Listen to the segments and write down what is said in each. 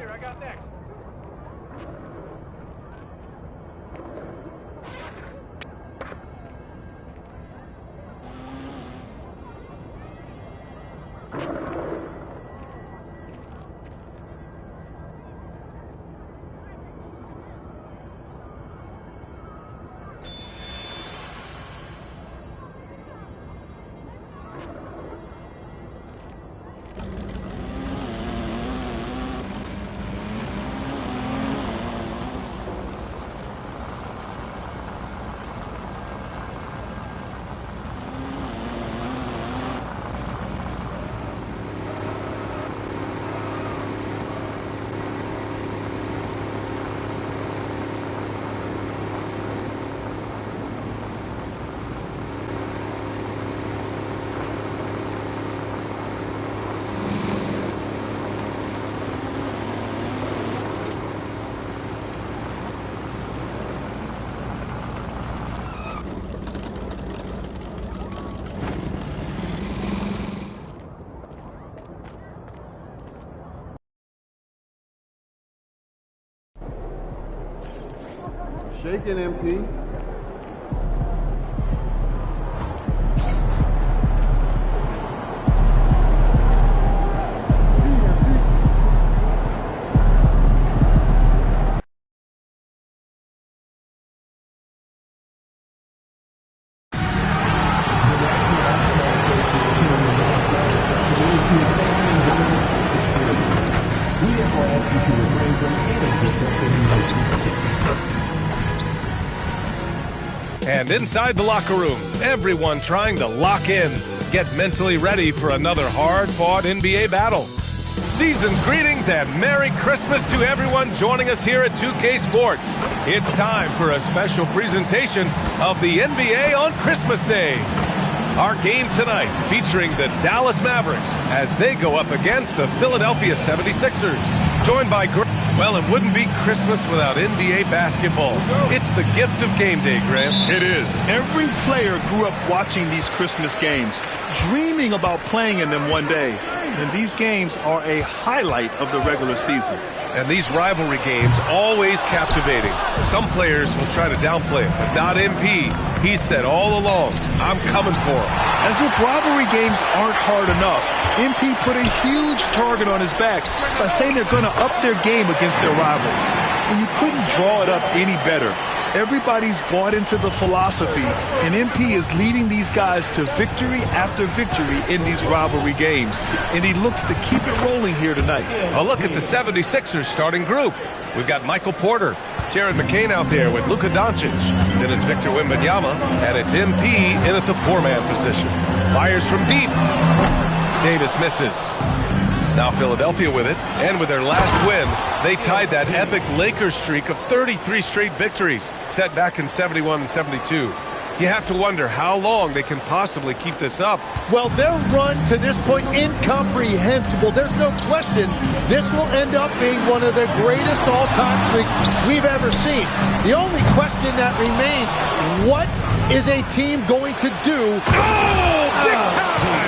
Here, I got next. Shaking MP. And inside the locker room, everyone trying to lock in, get mentally ready for another hard-fought NBA battle. Season's greetings and Merry Christmas to everyone joining us here at 2K Sports. It's time for a special presentation of the NBA on Christmas Day. Our game tonight featuring the Dallas Mavericks as they go up against the Philadelphia 76ers. Joined by well, it wouldn't be Christmas without NBA basketball. It's the gift of game day, Grant. It is. Every player grew up watching these Christmas games, dreaming about playing in them one day. And these games are a highlight of the regular season. And these rivalry games always captivating. Some players will try to downplay it, but not MP. He said all along, I'm coming for him. As if rivalry games aren't hard enough, MP put a huge target on his back by saying they're going to up their game against their rivals. And you couldn't draw it up any better. Everybody's bought into the philosophy, and MP is leading these guys to victory after victory in these rivalry games. And he looks to keep it rolling here tonight. A look at the 76ers starting group. We've got Michael Porter, Jared McCain out there with Luka Doncic. Then it's Victor Wembanyama, and it's MP in at the four-man position. Fires from deep. Davis misses. Now Philadelphia with it, and with their last win, they tied that epic Lakers streak of 33 straight victories, set back in 71 and 72. You have to wonder how long they can possibly keep this up. Well, their run to this point, incomprehensible. There's no question this will end up being one of the greatest all-time streaks we've ever seen. The only question that remains, what is a team going to do? Oh, big time!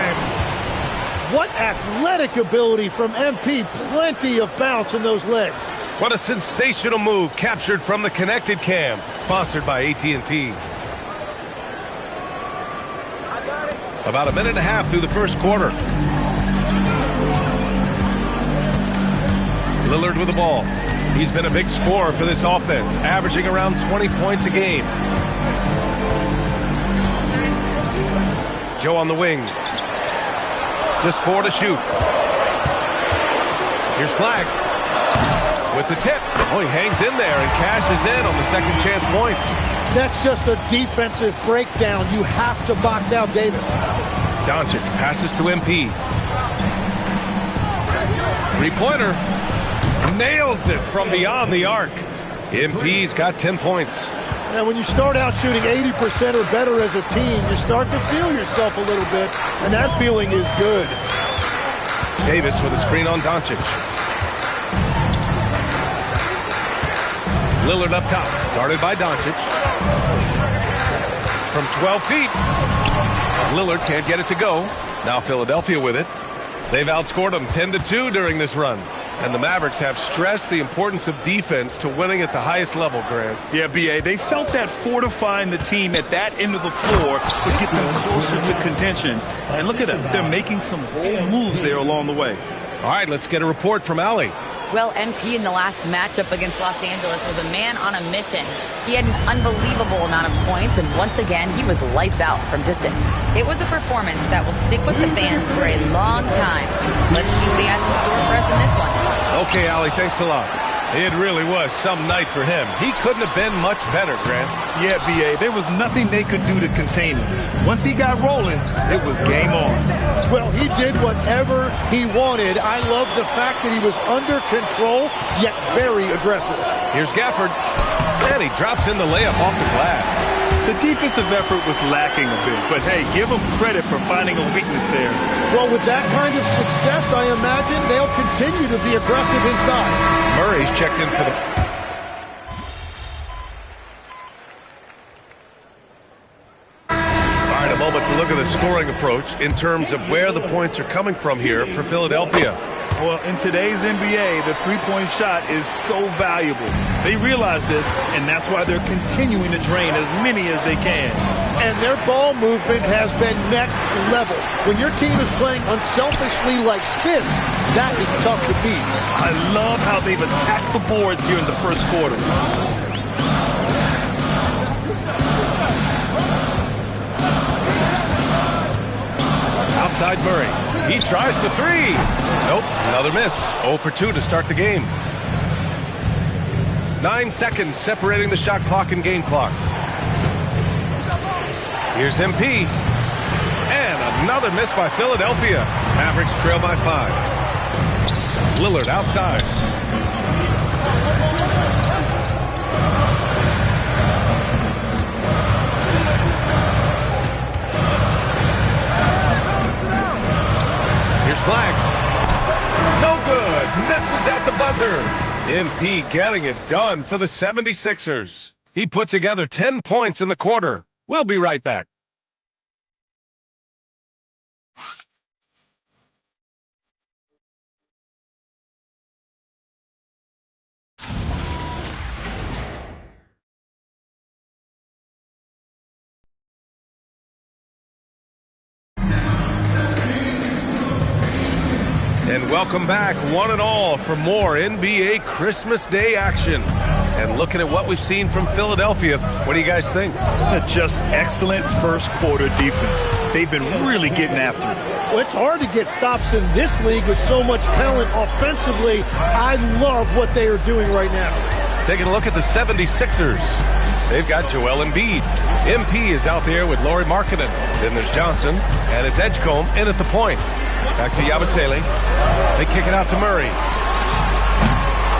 What athletic ability from MP. Plenty of bounce in those legs. What a sensational move captured from the connected cam. Sponsored by AT&T. About a minute and a half through the first quarter. Lillard with the ball. He's been a big scorer for this offense, averaging around 20 points a game. Joe on the wing. Just 4 to shoot. Here's Flag with the tip. Oh, he hangs in there and cashes in on the second chance points. That's just a defensive breakdown. You have to box out Davis. Doncic passes to MP. Three-pointer. Nails it from beyond the arc. MP's got 10 points. And when you start out shooting 80% or better as a team, you start to feel yourself a little bit, and that feeling is good. Davis with a screen on Doncic. Lillard up top, guarded by Doncic. From 12 feet. Lillard can't get it to go. Now Philadelphia with it. They've outscored them 10-2 during this run. And the Mavericks have stressed the importance of defense to winning at the highest level, Grant. Yeah, B.A., they felt that fortifying the team at that end of the floor would get them closer to contention. And look at them. They're making some bold moves there along the way. All right, let's get a report from Allie. Well, MP in the last matchup against Los Angeles was a man on a mission. He had an unbelievable amount of points, and once again, he was lights out from distance. It was a performance that will stick with the fans for a long time. Let's see what he has in store for us in this one. Okay, Allie, thanks a lot. It really was some night for him. He couldn't have been much better, Grant. Yeah, B.A., there was nothing they could do to contain him. Once he got rolling, it was game on. Well, he did whatever he wanted. I love the fact that he was under control, yet very aggressive. Here's Gafford. And he drops in the layup off the glass. The defensive effort was lacking a bit, but hey, give him credit for finding a weakness there. Well, with that kind of success, I imagine they'll continue to be aggressive inside. Murray's checked in for the... All right, a moment to look at the scoring approach in terms of where the points are coming from here for Philadelphia. Well, in today's NBA, the three-point shot is so valuable. They realize this, and that's why they're continuing to drain as many as they can. And their ball movement has been next level. When your team is playing unselfishly like this, that is tough to beat. I love how they've attacked the boards here in the first quarter. Outside Murray. He tries for three. Nope, another miss. 0 for 2 to start the game. 9 seconds separating the shot clock and game clock. Here's MP. And another miss by Philadelphia. Mavericks trail by 5. Lillard outside. Flag. No good. Misses at the buzzer. MP getting it done for the 76ers. He put together 10 points in the quarter. We'll be right back. And welcome back, one and all, for more NBA Christmas Day action. And looking at what we've seen from Philadelphia, what do you guys think? Just excellent first quarter defense. They've been really getting after it. Well, it's hard to get stops in this league with so much talent offensively. I love what they are doing right now. Taking a look at the 76ers. They've got Joel Embiid. MP is out there with Lauri Markkanen. Then there's Johnson, and it's Edgecombe in at the point. Back to Yabusele. They kick it out to Murray.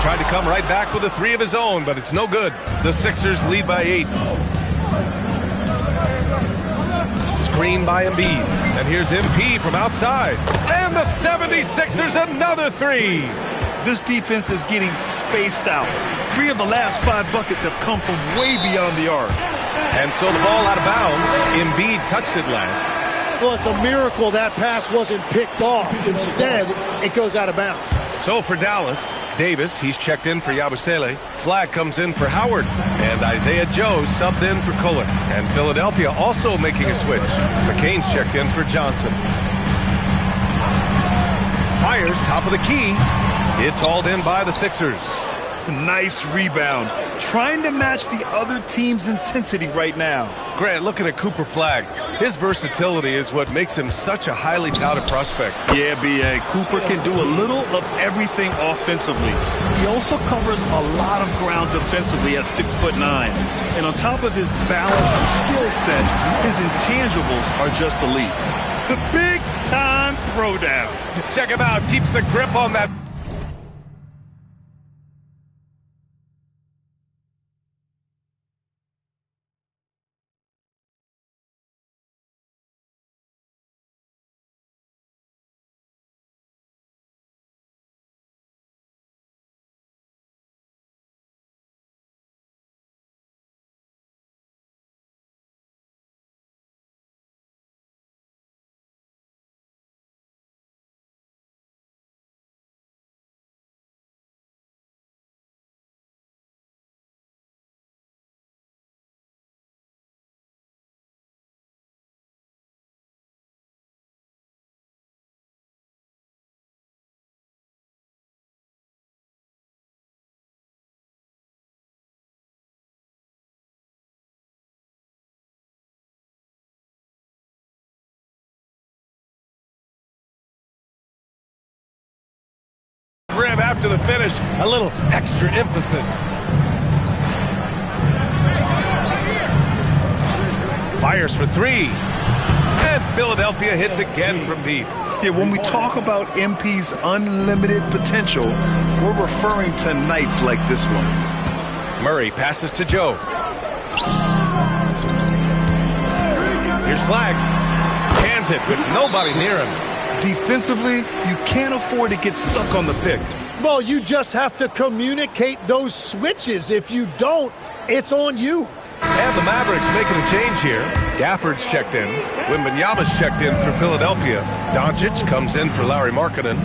Tried to come right back with a three of his own, but it's no good. The Sixers lead by 8. Screen by Embiid. And here's MP from outside. And the 76ers another three. This defense is getting spaced out. 3 of the last 5 buckets have come from way beyond the arc. And so the ball out of bounds. Embiid touched it last. Well, it's a miracle that pass wasn't picked off. Instead, it goes out of bounds. So for Dallas, Davis, he's checked in for Yabusele. Flag comes in for Howard. And Isaiah Joe subbed in for Cullen. And Philadelphia also making a switch. McCain's checked in for Johnson. Fires top of the key. It's hauled in by the Sixers. Nice rebound. Trying to match the other team's intensity right now. Grant, looking at Cooper Flag, his versatility is what makes him such a highly touted prospect. Yeah, B.A. Cooper can do a little of everything offensively. He also covers a lot of ground defensively at 6'9". And on top of his balanced skill set, his intangibles are just elite. The big-time throwdown. Check him out. Keeps the grip on that after the finish, a little extra emphasis. Fires for three. And Philadelphia hits again from deep. Yeah, when we talk about MP's unlimited potential, we're referring to nights like this one. Murray passes to Joe. Here's Flag. Cans it with nobody near him. Defensively, you can't afford to get stuck on the pick. Well, you just have to communicate those switches. If you don't, it's on you. And the Mavericks making a change here. Gafford's checked in. Wembanyama's checked in for Philadelphia. Doncic comes in for Larry Markkinen.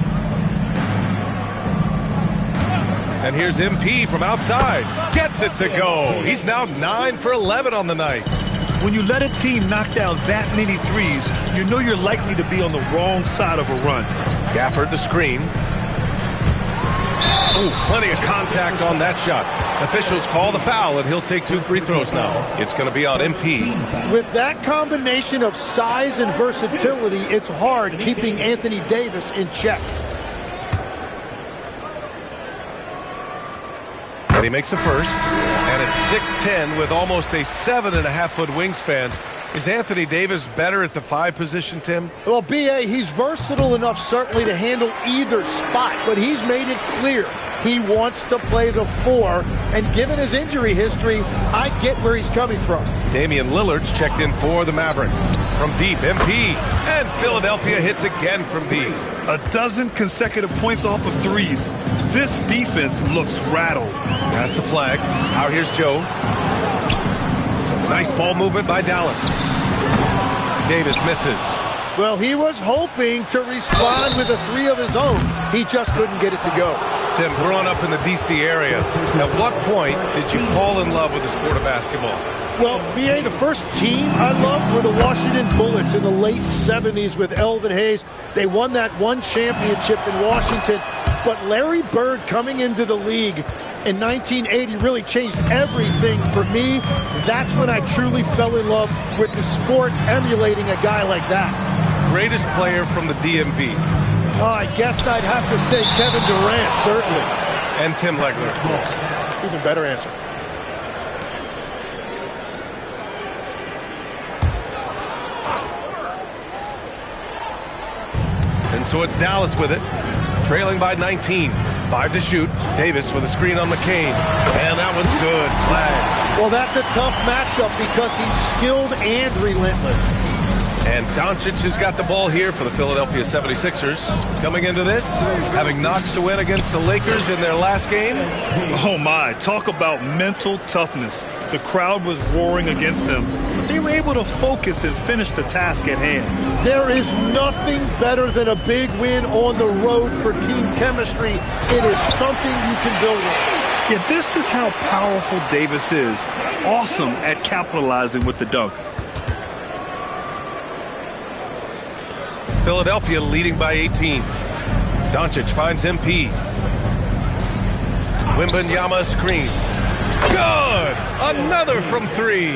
And here's MP from outside. Gets it to go. He's now 9 for 11 on the night. When you let a team knock down that many threes, you know you're likely to be on the wrong side of a run. Gafford the screen. Oh, plenty of contact on that shot. Officials call the foul, and he'll take 2 free throws now. It's going to be on MP. With that combination of size and versatility, it's hard keeping Anthony Davis in check. And he makes a first. And at 6'10", with almost a 7.5-foot wingspan, is Anthony Davis better at the 5 position, Tim? Well, B.A., he's versatile enough certainly to handle either spot, but he's made it clear he wants to play the 4, and given his injury history, I get where he's coming from. Damian Lillard's checked in for the Mavericks. From deep, MP, and Philadelphia hits again from deep. 12 consecutive points off of threes. This defense looks rattled. Pass to Flag. Out here's Joe. Nice ball movement by Dallas. Davis misses. Well, he was hoping to respond with a 3 of his own. He just couldn't get it to go. Tim, growing up in the D.C. area, at what point did you fall in love with the sport of basketball? Well, B.A., the first team I loved were the Washington Bullets in the late 70s with Elvin Hayes. They won that one championship in Washington. But Larry Bird coming into the league in 1980 really changed everything for me. That's when I truly fell in love with the sport, emulating a guy like that. Greatest player from the DMV? Oh, I guess I'd have to say Kevin Durant, certainly. And Tim Legler, of course. Even better answer. And so it's Dallas with it, trailing by 19. 5 to shoot. Davis with a screen on McCain. And that one's good. Flag. Well, that's a tough matchup because he's skilled and relentless. And Doncic has got the ball here for the Philadelphia 76ers. Coming into this, having notched a win against the Lakers in their last game. Oh my, talk about mental toughness. The crowd was roaring against them, but they were able to focus and finish the task at hand. There is nothing better than a big win on the road for team chemistry. It is something you can build on. Yeah, this is how powerful Davis is. Awesome at capitalizing with the dunk. Philadelphia leading by 18. Doncic finds MP. Wembanyama screen. Good! Another from 3.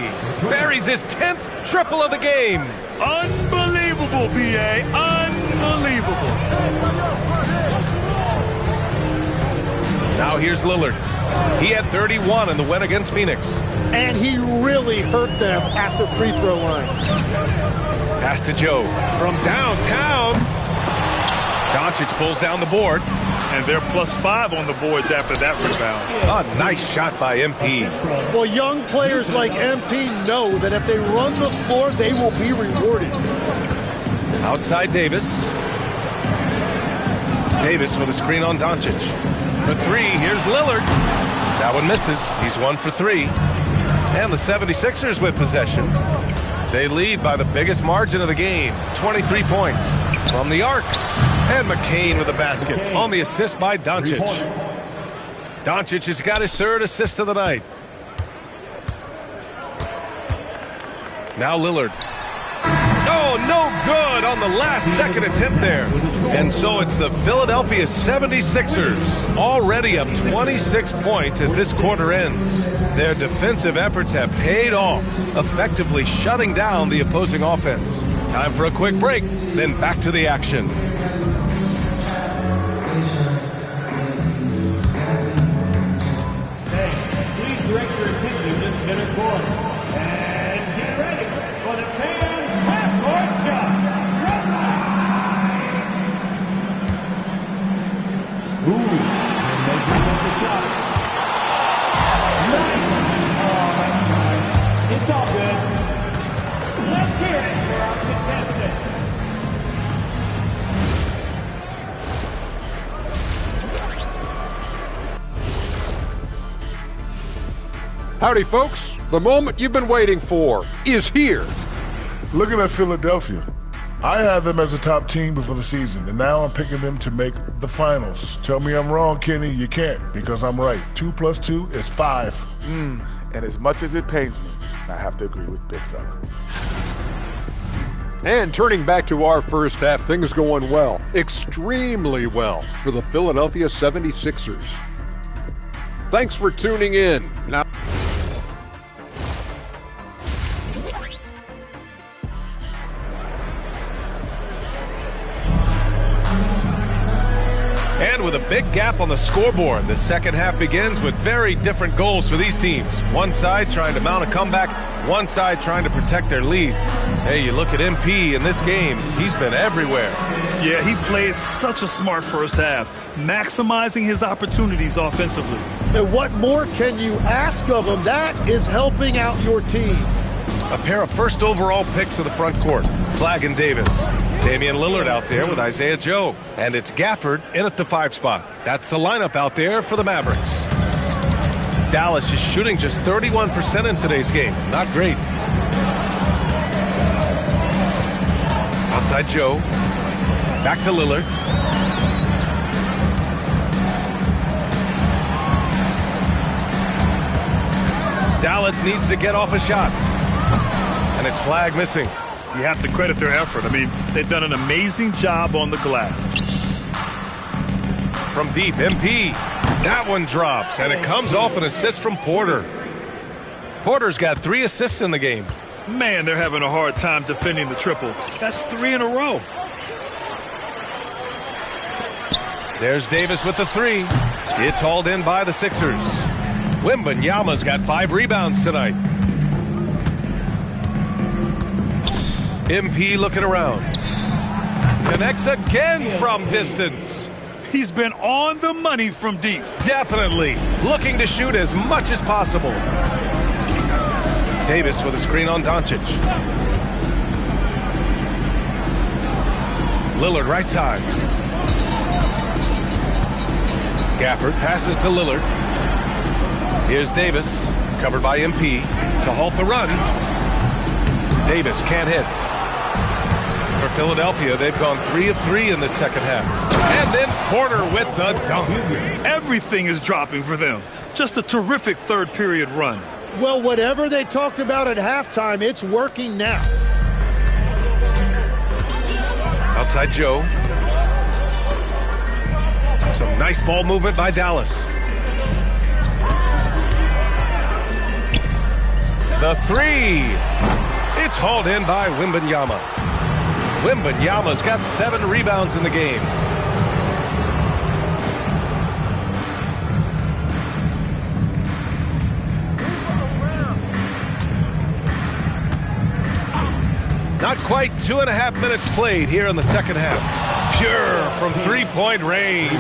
Buries his 10th triple of the game. Unbelievable, B.A. Unbelievable. Now here's Lillard. He had 31 in the win against Phoenix. And he really hurt them at the free throw line. Pass to Joe from downtown. Doncic pulls down the board. And they're +5 on the boards after that rebound. A nice shot by MP. Well, young players like MP know that if they run the floor, they will be rewarded. Outside Davis. Davis with a screen on Doncic. For 3, here's Lillard. That one misses. He's 1 for 3. And the 76ers with possession. They lead by the biggest margin of the game, 23 points. From the arc. And McCain with a basket on the assist by Doncic. Doncic has got his 3rd assist of the night. Now Lillard. Oh, no good on the last second attempt there. And so it's the Philadelphia 76ers already up 26 points as this quarter ends. Their defensive efforts have paid off, effectively shutting down the opposing offense. Time for a quick break, then back to the action. Please direct your attention to center court. And get ready for the fan half-court shot. Ooh, and measuring up the shot. Nice. Oh, that's right. It's all good. Let's hear it for our contestant. Howdy, folks. The moment you've been waiting for is here. Looking at Philadelphia, I had them as a top team before the season, and now I'm picking them to make the finals. Tell me I'm wrong, Kenny. You can't, because I'm right. 2 + 2 is 5. And as much as it pains me, I have to agree with Big Fella. And turning back to our first half, things going well, extremely well, for the Philadelphia 76ers. Thanks for tuning in. Now, And with a big gap on the scoreboard, the second half begins with very different goals for these teams. One side trying to mount a comeback, one side trying to protect their lead. Hey, you look at MP in this game, he's been everywhere. Yeah, he played such a smart first half, maximizing his opportunities offensively. And what more can you ask of him? That is helping out your team. A pair of first overall picks of the front court, Flagg and Davis. Damian Lillard out there with Isaiah Joe. And it's Gafford in at the 5 spot. That's the lineup out there for the Mavericks. Dallas is shooting just 31% in today's game. Not great. Outside Joe. Back to Lillard. Dallas needs to get off a shot. And it's Flagg missing. You have to credit their effort. I mean, they've done an amazing job on the glass. From deep, MP. That one drops, and it comes off an assist from Porter. Porter's got 3 assists in the game. Man, they're having a hard time defending the triple. That's 3 in a row. There's Davis with the 3. It's hauled in by the Sixers. Wembanyama's got 5 rebounds tonight. MP looking around. Connects again from distance. He's been on the money from deep. Definitely. Looking to shoot as much as possible. Davis with a screen on Doncic. Lillard right side. Gafford passes to Lillard. Here's Davis, covered by MP, to halt the run. Davis can't hit. For Philadelphia, they've gone 3 of 3 in the second half. And then Porter with the dunk. Everything is dropping for them. Just a terrific third period run. Well, whatever they talked about at halftime, it's working now. Outside Joe. Some nice ball movement by Dallas. The 3. It's hauled in by Wembanyama. Wembanyama's got 7 rebounds in the game. Not quite 2.5 minutes played here in the second half. Pure from 3-point range.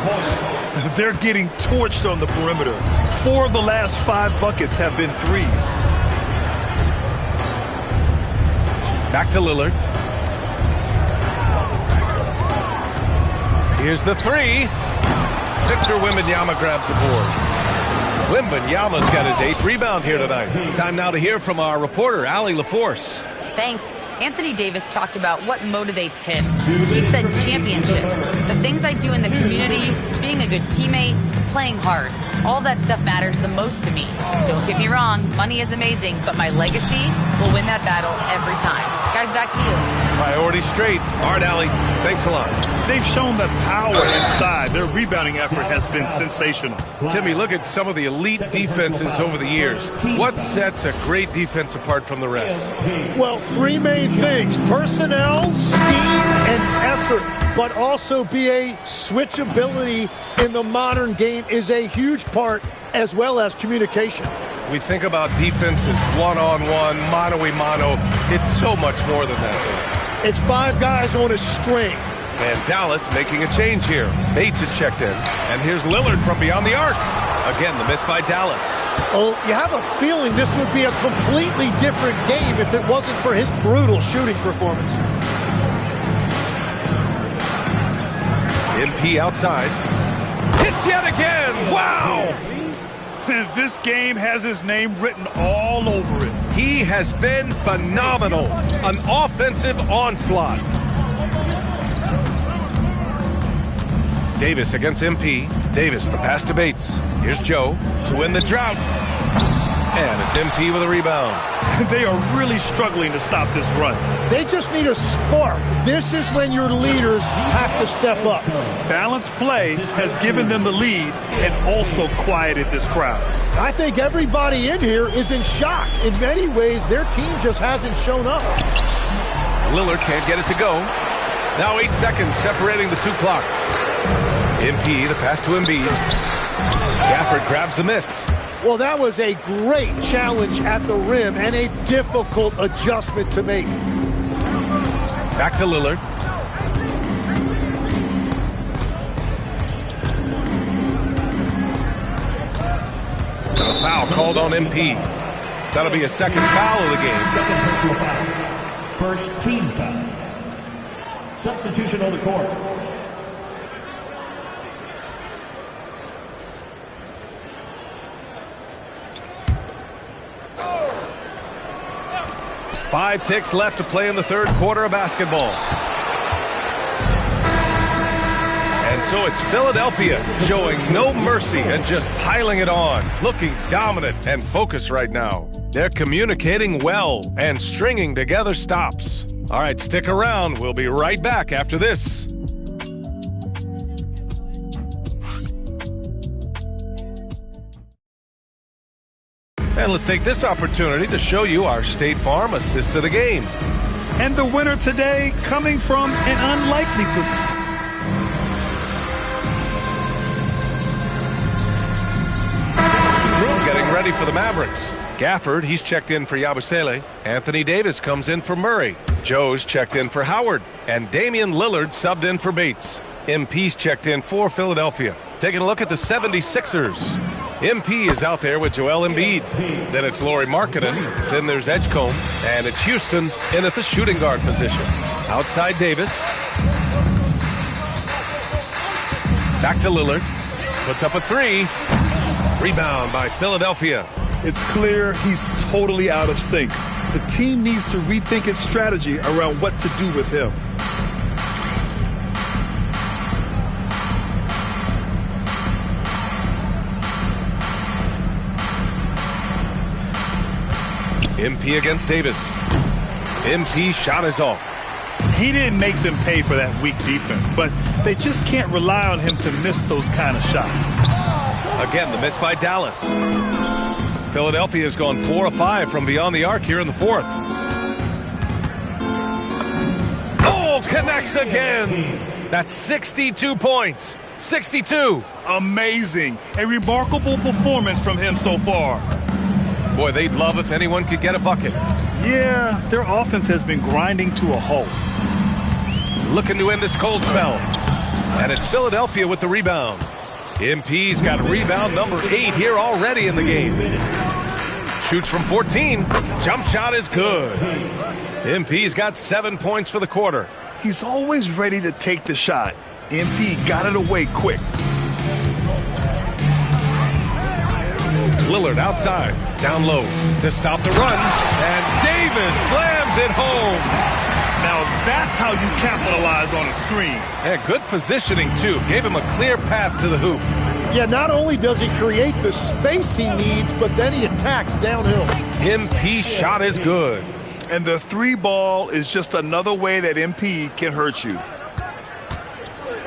They're getting torched on the perimeter. 4 of the last 5 buckets have been threes. Back to Lillard. Here's the 3. Victor Wembanyama grabs the board. Wembanyama's got his 8th rebound here tonight. Time now to hear from our reporter, Allie LaForce. Thanks. Anthony Davis talked about what motivates him. He said championships, the things I do in the community, being a good teammate, playing hard. All that stuff matters the most to me. Don't get me wrong, money is amazing, but my legacy will win that battle every time. Guys, back to you. Priority straight. All right, Allie. Thanks a lot. They've shown that power inside. Their rebounding effort has been sensational. Timmy, look at some of the elite defenses over the years. What sets a great defense apart from the rest? Well, 3 main things: personnel, scheme, and effort, but also be a switchability in the modern game is a huge part, as well as communication. We think about defense as one-on-one, mano-a-mano. It's so much more than that. It's 5 guys on a string. And Dallas making a change here. Bates is checked in. And here's Lillard from beyond the arc. Again, the miss by Dallas. Oh, you have a feeling this would be a completely different game if it wasn't for his brutal shooting performance. MP outside. Hits yet again. Wow! This game has his name written all over it. He has been phenomenal. An offensive onslaught. Davis against MP. Davis, the pass to Bates. Here's Joe to win the drought. And it's MP with a rebound. They are really struggling to stop this run. They just need a spark. This is when your leaders have to step up. Balanced play has given them the lead and also quieted this crowd. I think everybody in here is in shock. In many ways, their team just hasn't shown up. Lillard can't get it to go. Now 8 seconds separating the 2 clocks. MP, the pass to Embiid. Gafford grabs the miss. Well, that was a great challenge at the rim and a difficult adjustment to make. Back to Lillard. A foul called on MP. That'll be a second foul of the game. Second personal foul. First team foul. Substitution on the court. Five ticks left to play in the third quarter of basketball. And so it's Philadelphia showing no mercy and just piling it on, looking dominant and focused right now. They're communicating well and stringing together stops. All right, stick around. We'll be right back after this. And let's take this opportunity to show you our State Farm assist of the game. And the winner today coming from an unlikely position. Getting ready for the Mavericks. Gafford, he's checked in for Yabusele. Anthony Davis comes in for Murray. Joe's checked in for Howard. And Damian Lillard subbed in for Bates. MP's checked in for Philadelphia. Taking a look at the 76ers. MP is out there with Joel Embiid. Then it's Lauri Markkanen. Then there's Edgecombe. And it's Houston in at the shooting guard position. Outside Davis. Back to Lillard. Puts up a 3. Rebound by Philadelphia. It's clear he's totally out of sync. The team needs to rethink its strategy around what to do with him. MP against Davis. MP shot is off. He didn't make them pay for that weak defense, but they just can't rely on him to miss those kind of shots. Again, the miss by Dallas. Philadelphia has gone 4 of 5 from beyond the arc here in the fourth. Oh, connects again. That's 62 points. 62. Amazing. A remarkable performance from him so far. Boy, they'd love if anyone could get a bucket. Yeah, their offense has been grinding to a halt. Looking to end this cold spell. And it's Philadelphia with the rebound. MP's got rebound number 8 here already in the game. Shoots from 14. Jump shot is good. MP's got 7 points for the quarter. He's always ready to take the shot. MP got it away quick. Lillard outside, down low to stop the run, and Davis slams it home. Now that's how you capitalize on a screen. Yeah, good positioning too. Gave him a clear path to the hoop. Yeah, not only does he create the space he needs, but then he attacks downhill. MP's shot is good. And the 3 ball is just another way that MP can hurt you.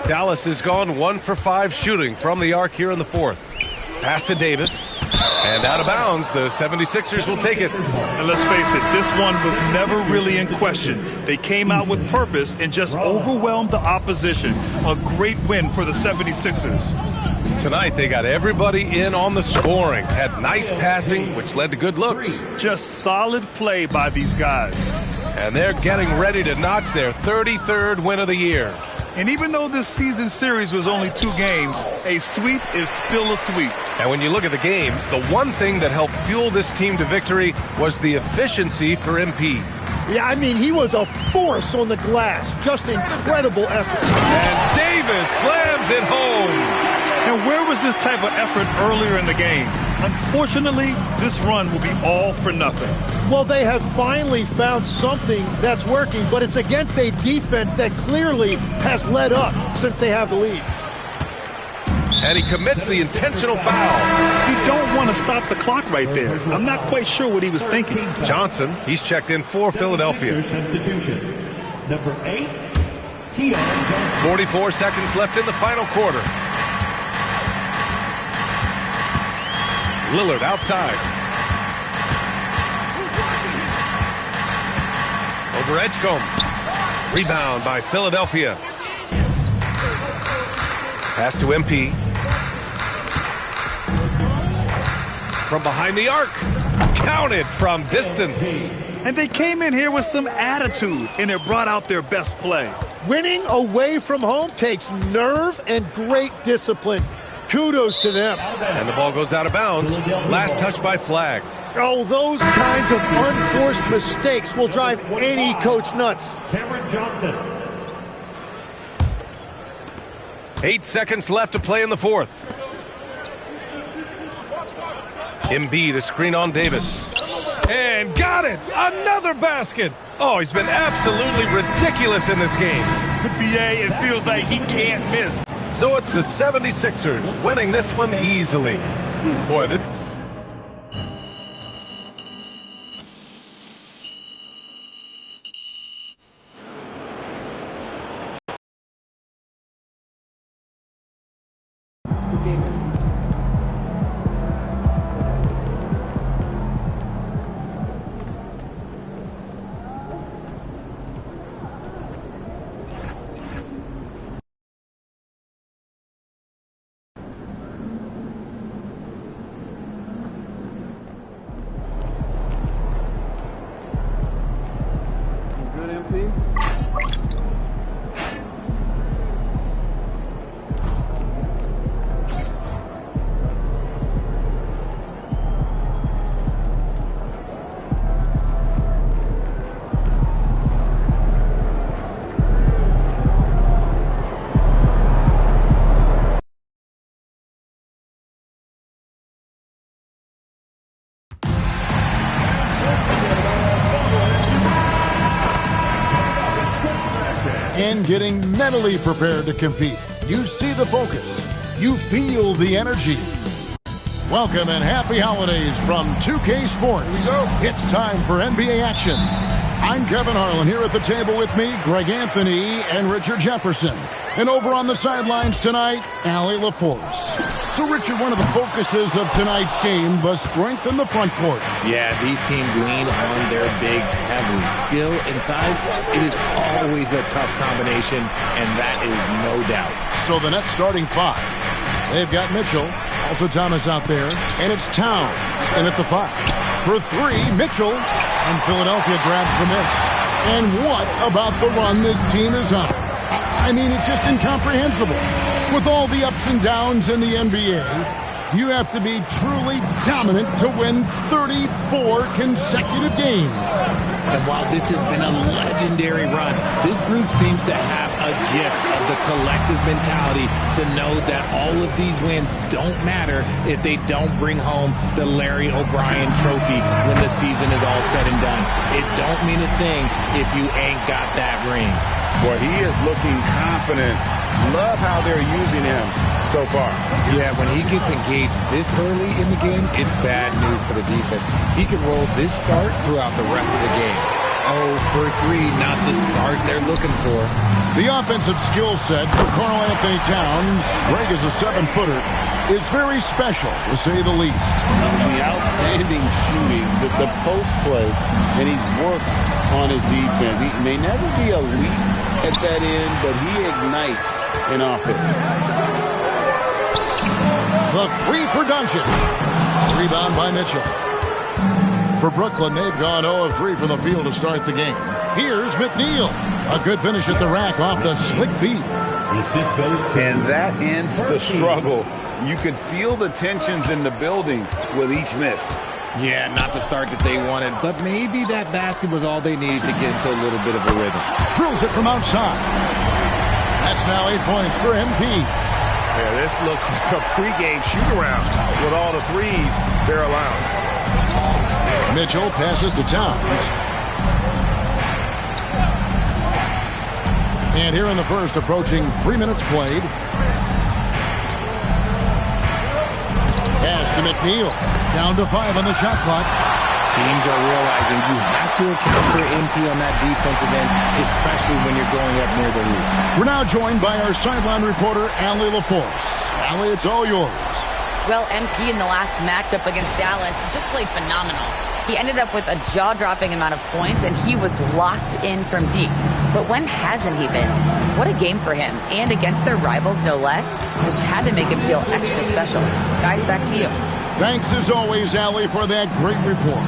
Dallas has gone 1 for 5 shooting from the arc here in the fourth. Pass to Davis. And out of bounds, the 76ers will take it. And let's face it, this one was never really in question. They came out with purpose and just overwhelmed the opposition. A great win for the 76ers. Tonight, they got everybody in on the scoring. Had nice passing, which led to good looks. Just solid play by these guys. And they're getting ready to notch their 33rd win of the year. And even though this season series was only 2 games, a sweep is still a sweep. And when you look at the game, the one thing that helped fuel this team to victory was the efficiency for MP. Yeah, I mean, he was a force on the glass. Just incredible effort. And Davis slams it home. And where was this type of effort earlier in the game? Unfortunately, this run will be all for nothing. Well, they have finally found something that's working, but it's against a defense that clearly has let up since they have the lead. And he commits the intentional foul. You don't want to stop the clock right there. I'm not quite sure what he was thinking. Johnson, he's checked in for Philadelphia. Number 8, Keon Johnson. 44 seconds left in the final quarter. Lillard outside. Over Edgecombe. Rebound by Philadelphia. Pass to MP. From behind the arc. Counted from distance. And they came in here with some attitude, and it brought out their best play. Winning away from home takes nerve and great discipline. Kudos to them. And the ball goes out of bounds. Last touch by Flag. Oh, those kinds of unforced mistakes will drive any coach nuts. Cameron Johnson. 8 seconds left to play in the fourth. Embiid to screen on Davis. And got it! Another basket! Oh, he's been absolutely ridiculous in this game. BA, it feels like he can't miss. So it's the 76ers winning this one easily. Boy, this... And getting mentally prepared to compete. You see the focus. You feel the energy. Welcome and happy holidays from 2K Sports. It's time for NBA action. I'm Kevin Harlan here at the table with me, Greg Anthony and Richard Jefferson. And over on the sidelines tonight, Allie LaForce. So, Richard, one of the focuses of tonight's game was strength in the front court. Yeah, these teams lean on their bigs heavily. Skill and size, it is always a tough combination, and that is no doubt. So the Nets starting 5. They've got Mitchell, also Thomas out there, and it's Towns in at the 5. For 3, Mitchell, and Philadelphia grabs the miss. And what about the run this team is on? I mean, it's just incomprehensible. With all the ups and downs in the NBA, you have to be truly dominant to win 34 consecutive games. And while this has been a legendary run, this group seems to have a gift of the collective mentality to know that all of these wins don't matter if they don't bring home the Larry O'Brien trophy when the season is all said and done. It don't mean a thing if you ain't got that ring. Boy, he is looking confident. Love how they're using him so far. Yeah, when he gets engaged this early in the game, it's bad news for the defense. He can roll this start throughout the rest of the game. Oh, for 3, not the start they're looking for. The offensive skill set for Karl Anthony Towns. Greg is a 7-footer. is very special, to say the least. The outstanding shooting, the post play, and he's worked on his defense. He may never be elite at that end, but he ignites in offense. The three for Doncic. Rebound by Mitchell. For Brooklyn, they've gone 0 of 3 from the field to start the game. Here's McNeil. A good finish at the rack off the slick feed. And that ends the struggle. You could feel the tensions in the building with each miss. Yeah, not the start that they wanted, but maybe that basket was all they needed to get into a little bit of a rhythm. Drills it from outside. That's now 8 points for MP. Yeah, this looks like a pregame shoot-around with all the threes they're allowed. Mitchell passes to Towns. And here in the first, approaching 3 minutes played. Pass to McNeil. Down to 5 on the shot clock. Teams are realizing you have to account for MP on that defensive end, especially when you're going up near the hoop. We're now joined by our sideline reporter, Allie LaForce. Allie, it's all yours. Well, MP in the last matchup against Dallas just played phenomenal. He ended up with a jaw-dropping amount of points, and he was locked in from deep. But when hasn't he been? What a game for him, and against their rivals, no less, which had to make him feel extra special. Guys, back to you. Thanks as always, Allie, for that great report.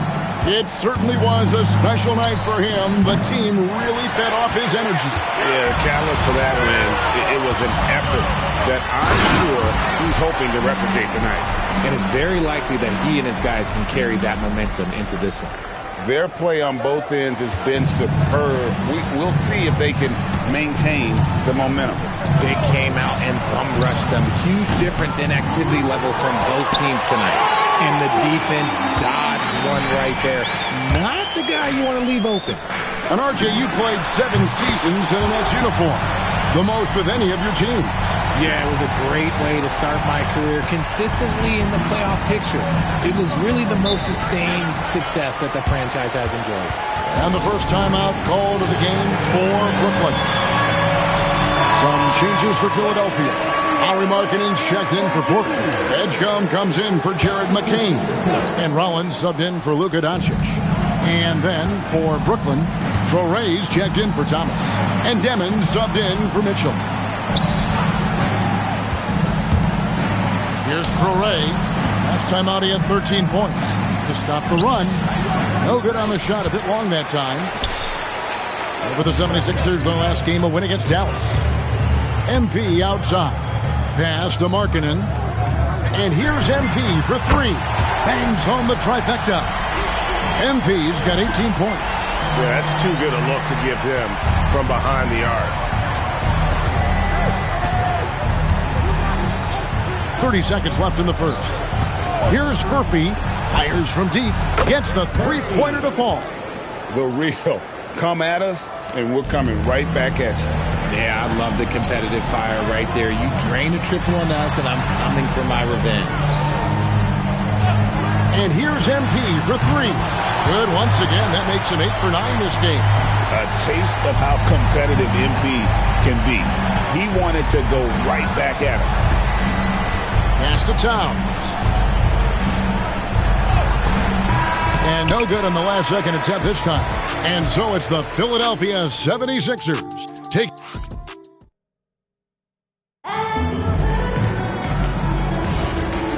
It certainly was a special night for him. The team really fed off his energy. Yeah, the catalyst for that win, it was an effort that I'm sure he's hoping to replicate tonight. And it's very likely that he and his guys can carry that momentum into this one. Their play on both ends has been superb. We'll see if they can maintain the momentum. They came out and bum-rushed them. Huge difference in activity level from both teams tonight. And the defense dodged one right there. Not the guy you want to leave open. And RJ, you played 7 seasons in a Nets uniform. The most with any of your teams. Yeah, it was a great way to start my career consistently in the playoff picture. It was really the most sustained success that the franchise has enjoyed. And the first timeout called of the game for Brooklyn. Some changes for Philadelphia. Lauri Markkanen's checked in for Portland. Edgecombe comes in for Jared McCain. And Rollins subbed in for Luka Doncic. And then for Brooklyn, Traore's checked in for Thomas. And Demon subbed in for Mitchell. Here's Traore. Last time out he had 13 points. To stop the run. No good on the shot. A bit long that time. So for the 76ers, their last game, a win against Dallas. MP outside. Pass to Markkanen. And here's MP for 3. Bangs home the trifecta. MP's got 18 points. Yeah, that's too good a look to give him from behind the arc. 30 seconds left in the first. Here's Furphy. Fires from deep. Gets the three-pointer to fall. The real. Come at us, and we're coming right back at you. Yeah, I love the competitive fire right there. You drain a triple on us, and I'm coming for my revenge. And here's MP for 3. Good once again. That makes him 8 for 9 this game. A taste of how competitive MP can be. He wanted to go right back at him. Pass to Towns. And no good on the last second attempt this time. And so it's the Philadelphia 76ers. Take.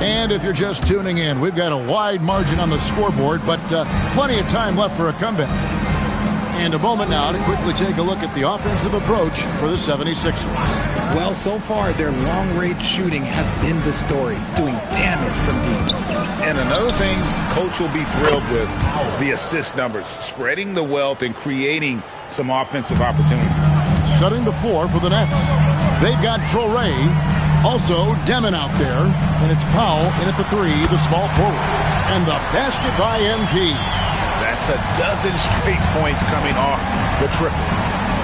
And if you're just tuning in, we've got a wide margin on the scoreboard, but plenty of time left for a comeback. And a moment now to quickly take a look at the offensive approach for the 76ers. Well, so far, their long-range shooting has been the story, doing damage from deep. And another thing, Coach will be thrilled with the assist numbers, spreading the wealth and creating some offensive opportunities. Setting the floor for the Nets. They've got Traore, also Demon out there, and it's Powell in at the 3, the small forward. And the basket by MP. That's a dozen straight points coming off the triple.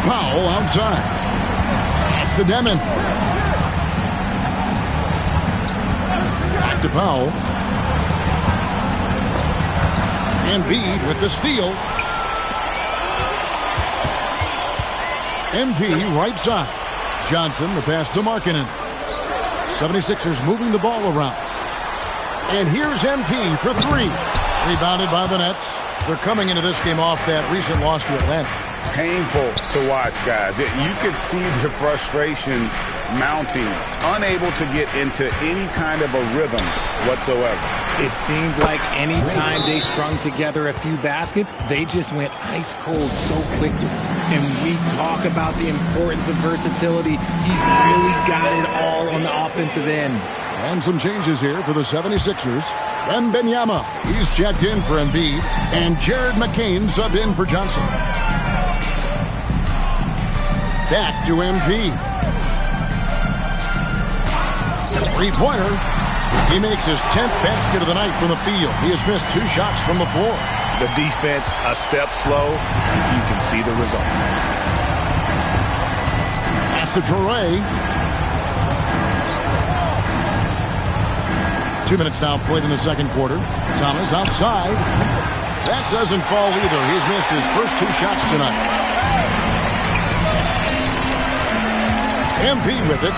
Powell outside. Pass to Demon. Back to Powell. Embiid with the steal. MP right side. Johnson the pass to Markkanen. 76ers moving the ball around. And here's MP for three. Rebounded by the Nets. They're coming into this game off that recent loss to Atlanta. Painful to watch, guys. You could see the frustrations mounting, unable to get into any kind of a rhythm whatsoever. It seemed like any time they strung together a few baskets, they just went ice cold so quickly. And we talk about the importance of versatility. He's really got it all on the offensive end. And some changes here for the 76ers. Wembanyama, he's checked in for Embiid. And Jared McCain subbed in for Johnson. Back to MP. Three-pointer. He makes his 10th basket of the night from the field. He has missed 2 shots from the floor. The defense a step slow, and you can see the results. Pass to Torrey. 2 minutes now played in the second quarter. Thomas outside. That doesn't fall either. He's missed his first 2 shots tonight. MP with it.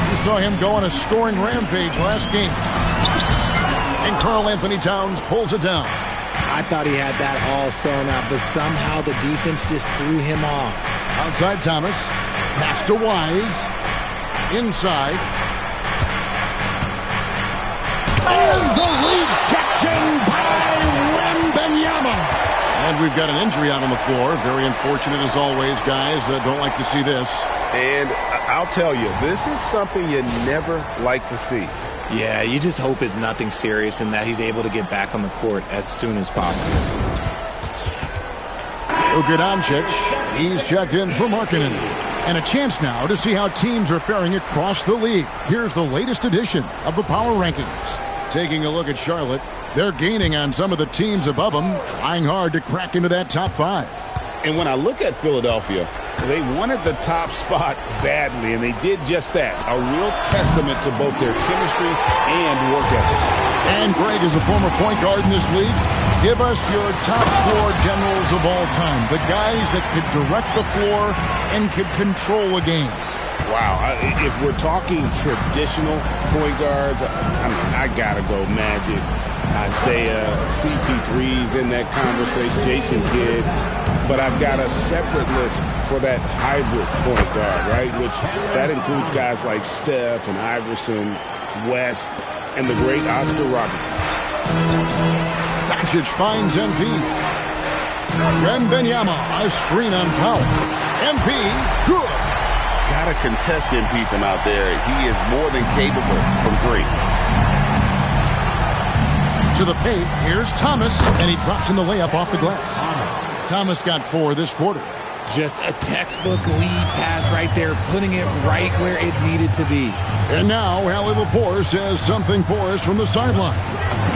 You saw him go on a scoring rampage last game. And Karl Anthony Towns pulls it down. I thought he had that all sewn up, but somehow the defense just threw him off. Outside Thomas. Pass to Wise. Inside. And the rejection by Wembanyama. And we've got an injury out on the floor. Very unfortunate as always, guys. Don't like to see this. And I'll tell you, this is something you never like to see. Yeah, you just hope it's nothing serious and that he's able to get back on the court as soon as possible. Luka Doncic, he's checked in for Markkanen. And a chance now to see how teams are faring across the league. Here's the latest edition of the Power Rankings. Taking a look at Charlotte, they're gaining on some of the teams above them, trying hard to crack into that top 5. And when I look at Philadelphia, they wanted the top spot badly, and they did just that. A real testament to both their chemistry and work ethic. And Greg is a former point guard in this league. Give us your top 4 generals of all time. The guys that could direct the floor and could control a game. Wow. If we're talking traditional point guards, I got to go Magic, Isaiah, CP3's in that conversation, Jason Kidd. But I've got a separate list for that hybrid point guard, right? Which that includes guys like Steph and Iverson, West, and the great Oscar Robertson. Doncic finds MP. Wembanyama, a screen on Powell. MP, good. Got to contest MP from out there. He is more than capable from 3. To the paint, here's Thomas, and he drops in the layup off the glass. Thomas got 4 this quarter. Just a textbook lead pass right there, putting it right where it needed to be. And now, Allie LaForce says something for us from the sideline.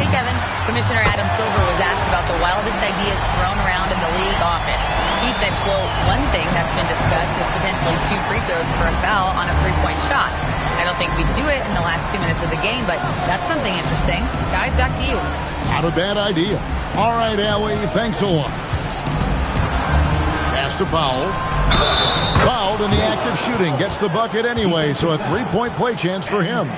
Hey, Kevin. Commissioner Adam Silver was asked about the wildest ideas thrown around in the league office. He said, quote, one thing that's been discussed is potentially 2 free throws for a foul on a 3-point shot. I don't think we'd do it in the last 2 minutes of the game, but that's something interesting. Guys, back to you. Not a bad idea. All right, Allie, thanks a lot. Pass to Powell. Fouled in the act of shooting. Gets the bucket anyway, so a 3-point play chance for him.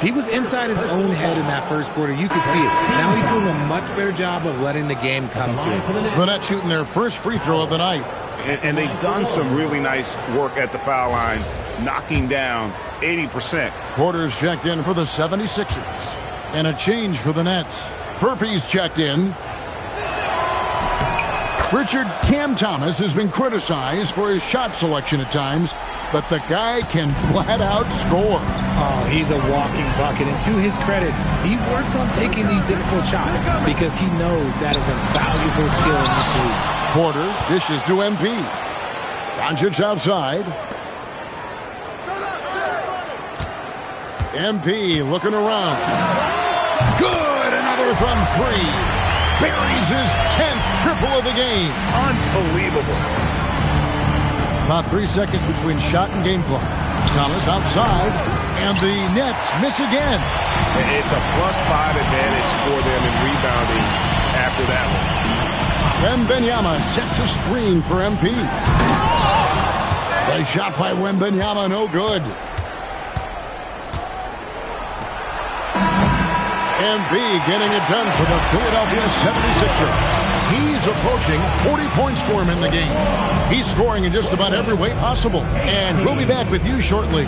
He was inside his own head in that first quarter. You could see it. Now he's doing a much better job of letting the game come to him. The Nets shooting their first free throw of the night. And they've done some really nice work at the foul line, knocking down 80%. Porter's checked in for the 76ers. And a change for the Nets. Furphy's checked in. Richard Cam Thomas has been criticized for his shot selection at times, but the guy can flat out score. Oh, he's a walking bucket, and to his credit, he works on taking these difficult shots because he knows that is a valuable skill in this league. Porter dishes to MP. Doncic outside. MP looking around. Good, another from 3. Buries his 10th triple of the game. Unbelievable. About 3 seconds between shot and game clock. Thomas outside, and the Nets miss again. It's a +5 advantage for them in rebounding after that one. Wembanyama sets a screen for MP. The shot by Wembanyama, no good. MP getting it done for the Philadelphia 76ers. He's approaching 40 points for him in the game. He's scoring in just about every way possible. And we'll be back with you shortly.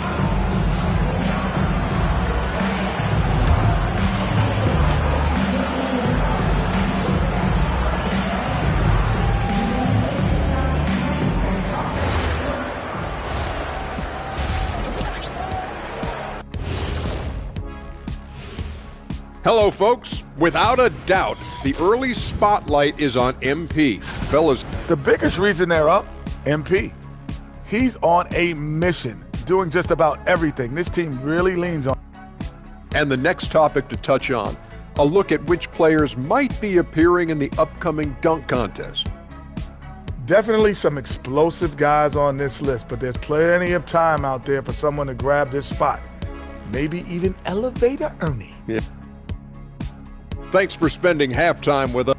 Hello, folks. Without a doubt, the early spotlight is on MP. Fellas, the biggest reason they're up, MP. He's on a mission, doing just about everything. This team really leans on. And the next topic to touch on, a look at which players might be appearing in the upcoming dunk contest. Definitely some explosive guys on this list, but there's plenty of time out there for someone to grab this spot. Maybe even Elevator Ernie. Yeah. Thanks for spending halftime with us.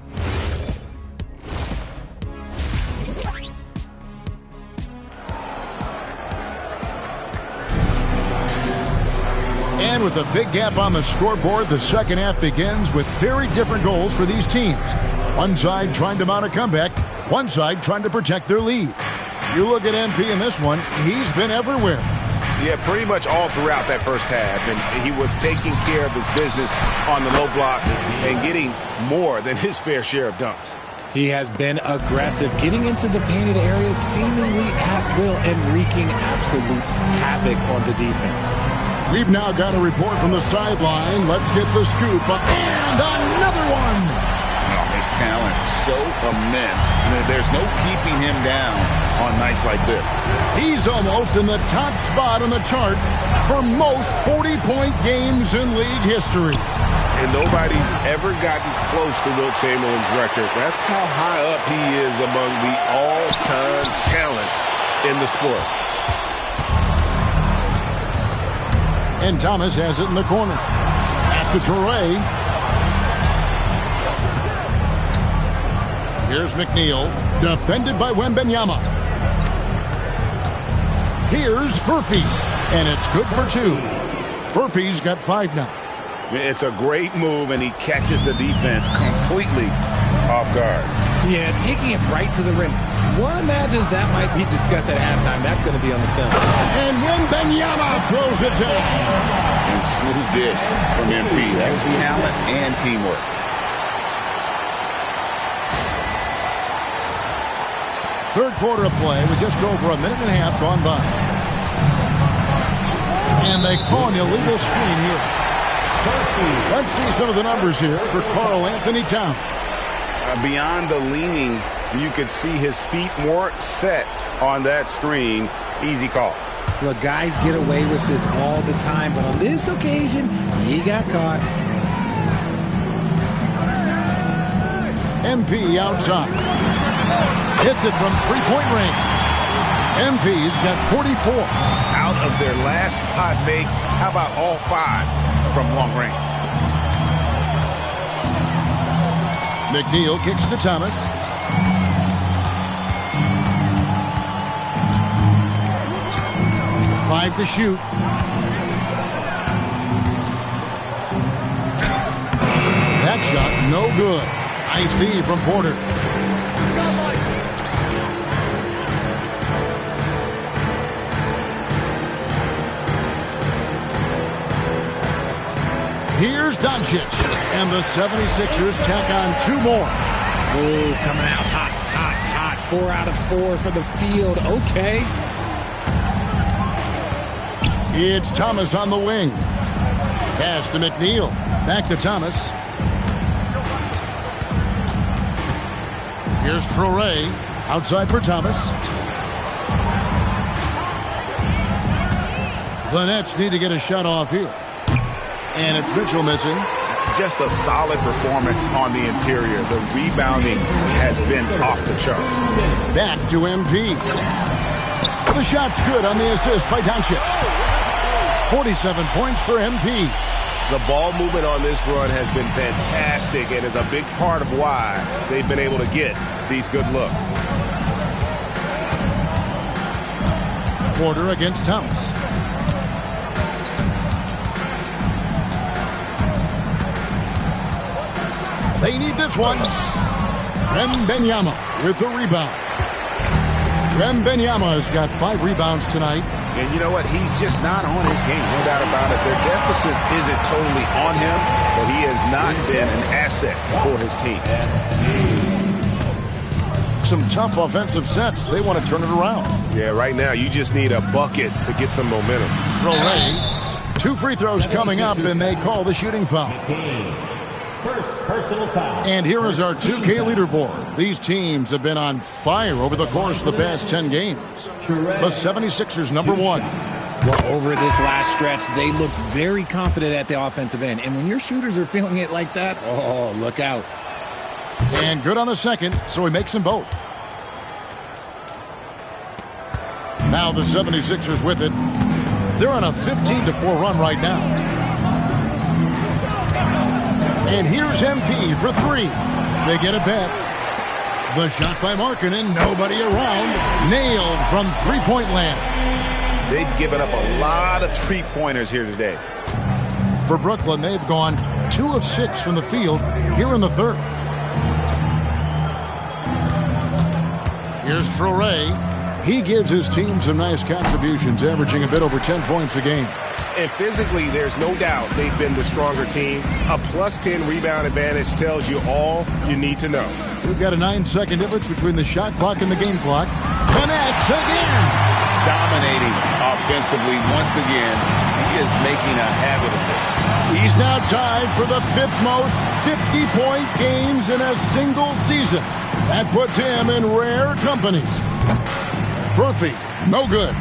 And with a big gap on the scoreboard, the second half begins with very different goals for these teams. One side trying to mount a comeback, one side trying to protect their lead. You look at MP in this one, he's been everywhere. Yeah, pretty much all throughout that first half, and he was taking care of his business on the low blocks and getting more than his fair share of dunks. He has been aggressive, getting into the painted areas seemingly at will and wreaking absolute havoc on the defense. We've now got a report from the sideline. Let's get the scoop. And another one! His talent so immense. There's no keeping him down on nights like this. He's almost in the top spot on the chart for most 40-point games in league history. And nobody's ever gotten close to Wilt Chamberlain's record. That's how high up he is among the all-time talents in the sport. And Thomas has it in the corner. Pass to Toure. Here's McNeil, defended by Wembanyama. Here's Furphy, and it's good for two. Furphy's got 5 now. It's a great move, and he catches the defense completely off guard. Yeah, taking it right to the rim. One imagines that might be discussed at halftime. That's going to be on the film. And Wembanyama throws it down. And smooth dish from MP. That's talent and teamwork. Third quarter of play with just over a minute and a half gone by. And they call an illegal screen here. Let's see some of the numbers here for Karl Anthony Towns. Beyond the leaning, you could see his feet more set on that screen. Easy call. Look, guys get away with this all the time, but on this occasion, he got caught. MP outside. Hits it from three-point range. MP's got 44. Out of their last 5 makes, how about all 5 from long range? McNeil kicks to Thomas. Five to shoot. That shot no good. Nice feed from Porter. Here's Doncic, and the 76ers tack on 2 more. Oh, coming out hot, hot, hot. 4 out of 4 for the field. Okay. It's Thomas on the wing. Pass to McNeil. Back to Thomas. Here's Toure. Outside for Thomas. The Nets need to get a shot off here. And it's Mitchell missing. Just a solid performance on the interior. The rebounding has been off the charts. Back to MP. The shot's good on the assist by Doncic. 47 points for MP. The ball movement on this run has been fantastic and is a big part of why they've been able to get these good looks. Porter against Thomas. They need this one. Wembanyama with the rebound. Wembanyama has got 5 rebounds tonight. And you know what? He's just not on his game, no doubt about it. Their deficit isn't totally on him, but he has not been an asset for his team. Some tough offensive sets. They want to turn it around. Yeah, right now you just need a bucket to get some momentum. Traore, 2 free throws coming up, and they call the shooting foul. First personal foul. And here is our 2K leaderboard. These teams have been on fire over the course of the past 10 games. The 76ers number 1. Well, over this last stretch, they look very confident at the offensive end. And when your shooters are feeling it like that, oh, look out. And good on the second, so he makes them both. Now the 76ers with it. They're on a 15-4 run right now. And here's MP for 3. They get a bet. The shot by Markkanen, nobody around. Nailed from three-point land. They've given up a lot of three-pointers here today. For Brooklyn, they've gone 2 of 6 from the field here in the third. Here's Traore. He gives his team some nice contributions, averaging a bit over 10 points a game. And physically, there's no doubt they've been the stronger team. A +10 rebound advantage tells you all you need to know. We've got a 9-second difference between the shot clock and the game clock. Connects again. Dominating offensively once again. He is making a habit of this. He's now tied for the 5th most 50-point games in a single season. That puts him in rare company. Murphy, no good.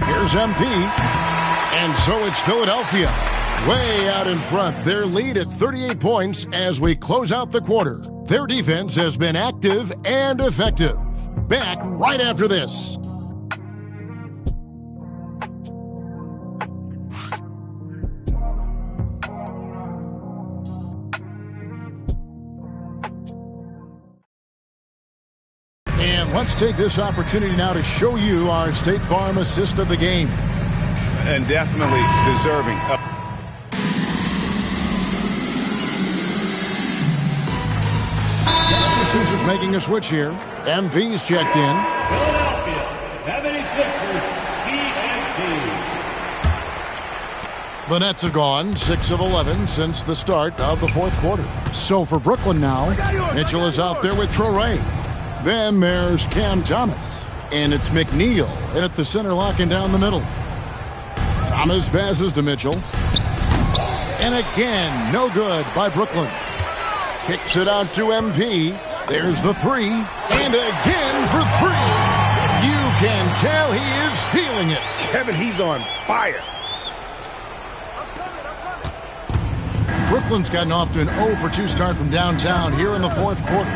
Here's MP. And so it's Philadelphia. Way out in front. Their lead at 38 points as we close out the quarter. Their defense has been active and effective. Back right after this. And let's take this opportunity now to show you our State Farm assist of the game. And definitely deserving. The Sixers making a switch here. MV's checked in. Philadelphia 76ers PNC. The Nets have gone 6 of 11 since the start of the 4th quarter. So for Brooklyn now, Mitchell is out there with Traore. Then there's Cam Thomas. And it's McNeil in at the center, locking down the middle. Thomas passes to Mitchell. And again, no good by Brooklyn. Kicks it out to MP. There's the 3. And again for 3. You can tell he is feeling it. Kevin, he's on fire. Brooklyn's gotten off to an 0 for 2 start from downtown here in the 4th quarter.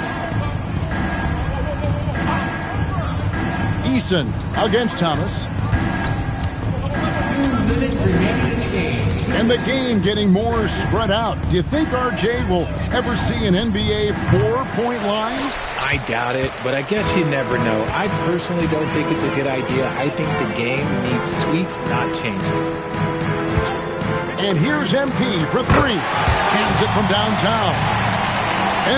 Eason against Thomas. 2 minutes remaining in the game. And the game getting more spread out. Do you think RJ will ever see an NBA 4-point line? I doubt it, but I guess you never know. I personally don't think it's a good idea. I think the game needs tweaks, not changes. And here's MP for 3. Cans it from downtown.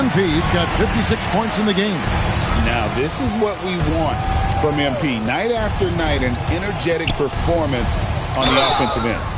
MP's got 56 points in the game. Now, this is what we want from MP. Night after night, an energetic performance on the offensive end.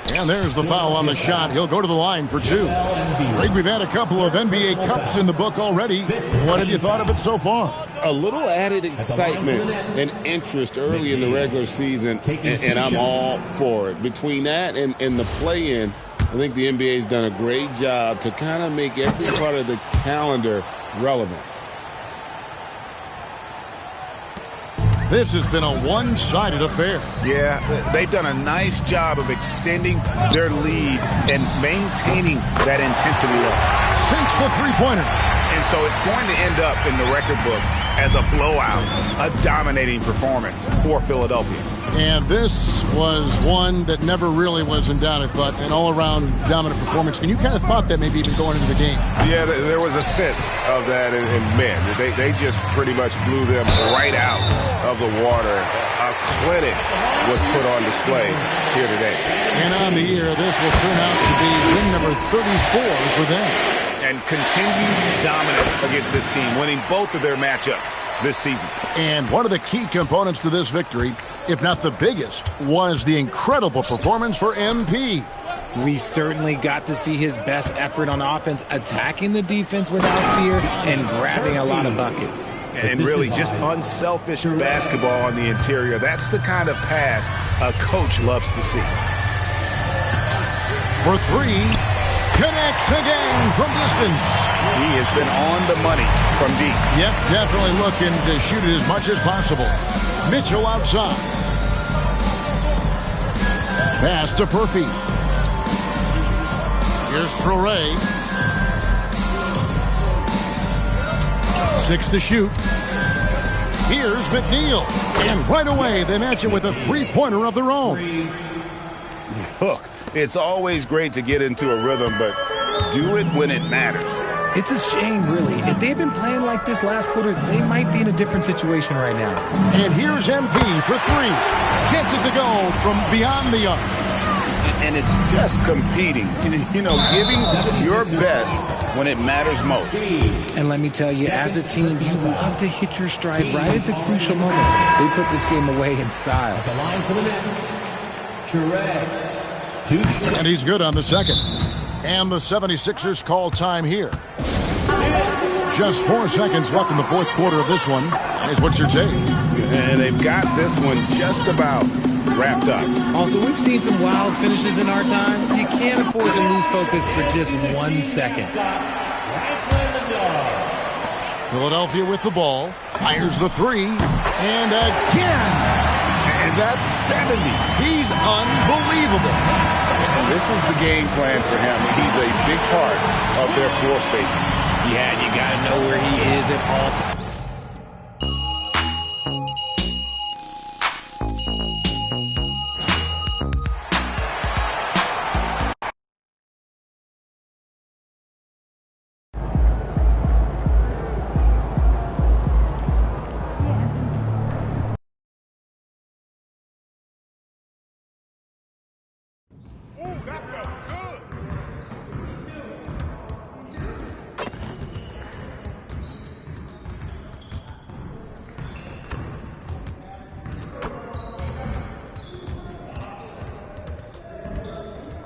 And there's the foul on the shot. He'll go to the line for 2. Greg, we've had a couple of NBA Cups in the book already. What have you thought of it so far? A little added excitement and interest early in the regular season, and I'm all for it. Between that and the play-in, I think the NBA's done a great job to kind of make every part of the calendar relevant. This has been a one-sided affair. Yeah, they've done a nice job of extending their lead and maintaining that intensity level. Sinks the three-pointer. And so it's going to end up in the record books as a blowout, a dominating performance for Philadelphia. And this was one that never really was in doubt, I thought, an all-around dominant performance. And you kind of thought that maybe even going into the game. Yeah, there was a sense of that in men. They just pretty much blew them right out of the water. A clinic was put on display here today. And on the year, this will turn out to be win number 34 for them. And continued dominance against this team, winning both of their matchups this season. And one of the key components to this victory, if not the biggest, was the incredible performance for MP. We certainly got to see his best effort on offense, attacking the defense without fear and grabbing a lot of buckets. And really just unselfish basketball on the interior. That's the kind of pass a coach loves to see. For three, connects again from distance. He has been on the money from deep. Yep, definitely looking to shoot it as much as possible. Mitchell outside. Pass to Furphy. Here's Traore. 6 to shoot. Here's McNeil. And right away, they match it with a three-pointer of their own. Look, it's always great to get into a rhythm, but do it when it matters. It's a shame, really. If they had been playing like this last quarter, they might be in a different situation right now. And here's MP for three. Gets it to go from beyond the arc. And it's just competing, you know, giving your best when it matters most. And let me tell you, as a team, you love to hit your stride right at the crucial moments. They put this game away in style. The line for the net, And he's good on the second. And the 76ers call time here. Just 4 seconds left in the fourth quarter of this one. Is what's your take? And they've got this one just about wrapped up. Also, we've seen some wild finishes in our time. You can't afford to lose focus for just 1 second. Philadelphia with the ball. Fires the three. And again. And that's 70. He's unbelievable. And this is the game plan for him. He's a big part of their floor spacing. Yeah, you got to know where he is at all times.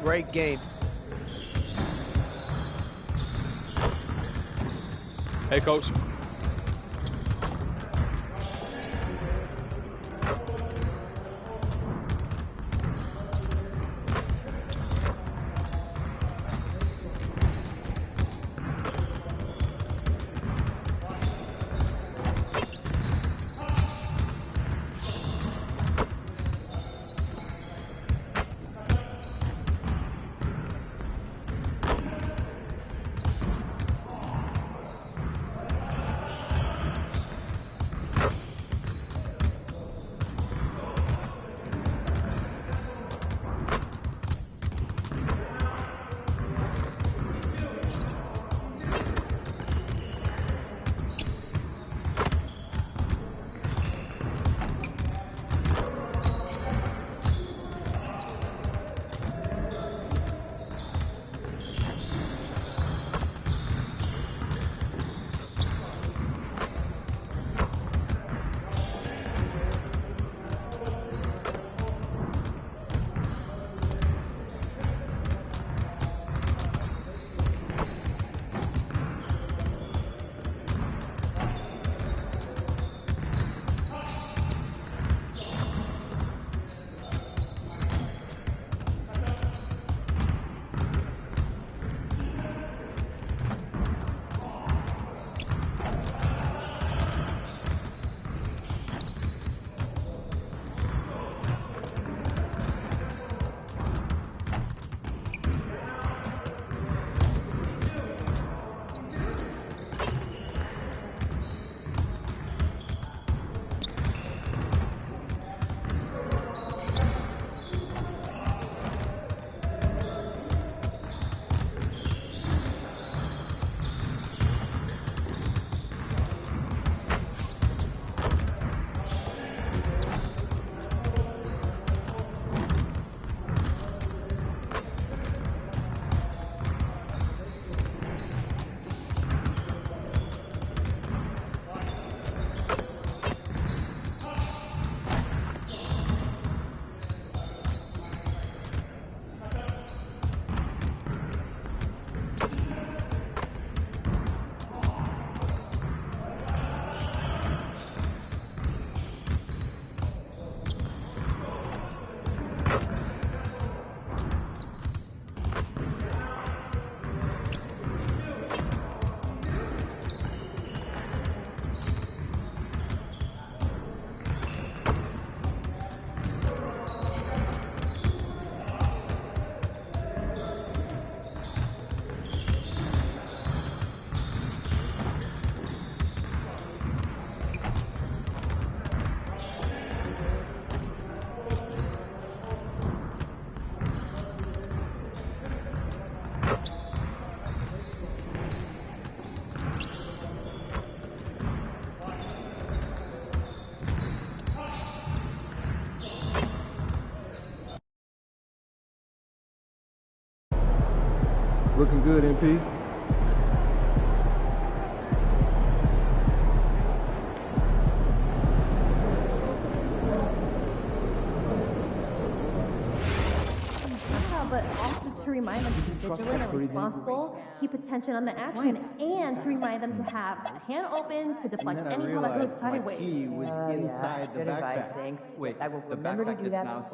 Great game. Hey, Coach. Looking good, MP. But also to remind them to be vigilant and responsible, keep attention on the action, and to remind them to have a hand open to deflect any ball that goes sideways. Key was inside the backpack. Thanks. Wait, I will the remember to backpack do is that. now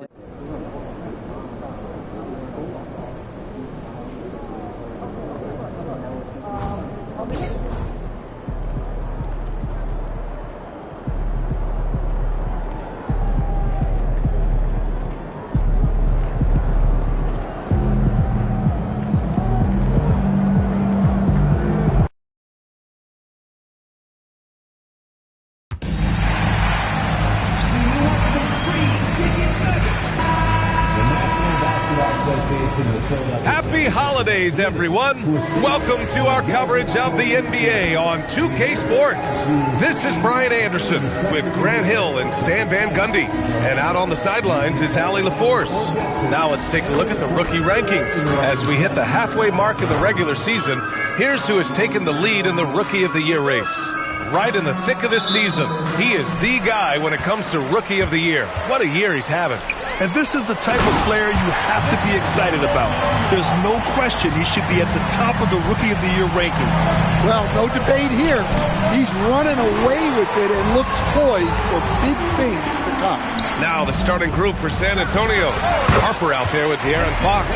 Happy holidays, everyone. Welcome to our coverage of the NBA on 2K Sports. This is Brian Anderson with Grant Hill and Stan Van Gundy. And out on the sidelines is Allie LaForce. Now let's take a look at the rookie rankings. As we hit the halfway mark of the regular season, here's who has taken the lead in the Rookie of the Year race. Right in the thick of this season, he is the guy when it comes to Rookie of the Year. What a year he's having. And this is the type of player you have to be excited about. There's no question he should be at the top of the Rookie of the Year rankings. Well, no debate here. He's running away with it and looks poised for big things to come. Now the starting group for San Antonio. Harper out there with De'Aaron Fox.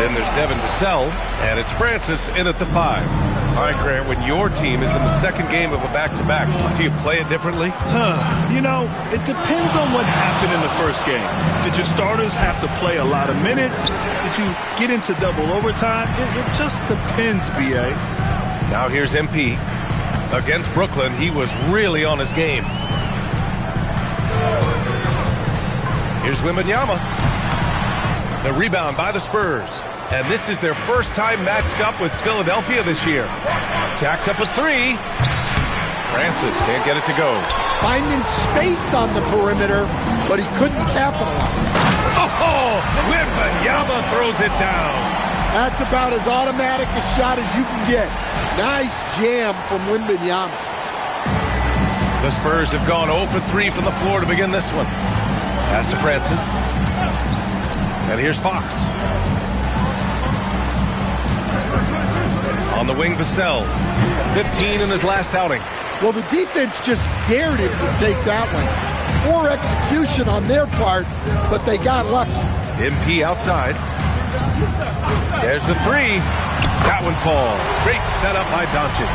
Then there's Devin Vassell, and it's Francis in at the 5. All right, Grant, when your team is in the second game of a back-to-back, do you play it differently? You know, it depends on what happened in the first game. Did your starters have to play a lot of minutes? Did you get into double overtime? It just depends, B.A. Now here's MP. Against Brooklyn, he was really on his game. Here's Wembanyama. The rebound by the Spurs. And this is their first time matched up with Philadelphia this year. Jacks up a 3. Francis can't get it to go. Finding space on the perimeter, but he couldn't capitalize. Oh, Wembanyama throws it down. That's about as automatic a shot as you can get. Nice jam from Wembanyama. The Spurs have gone 0 for 3 from the floor to begin this one. Pass to Francis. And here's Fox. On the wing, Vassell. 15 in his last outing. Well, the defense just dared him to take that one. Poor execution on their part, but they got lucky. MP outside. There's the 3. That one falls. Great setup by Doncic.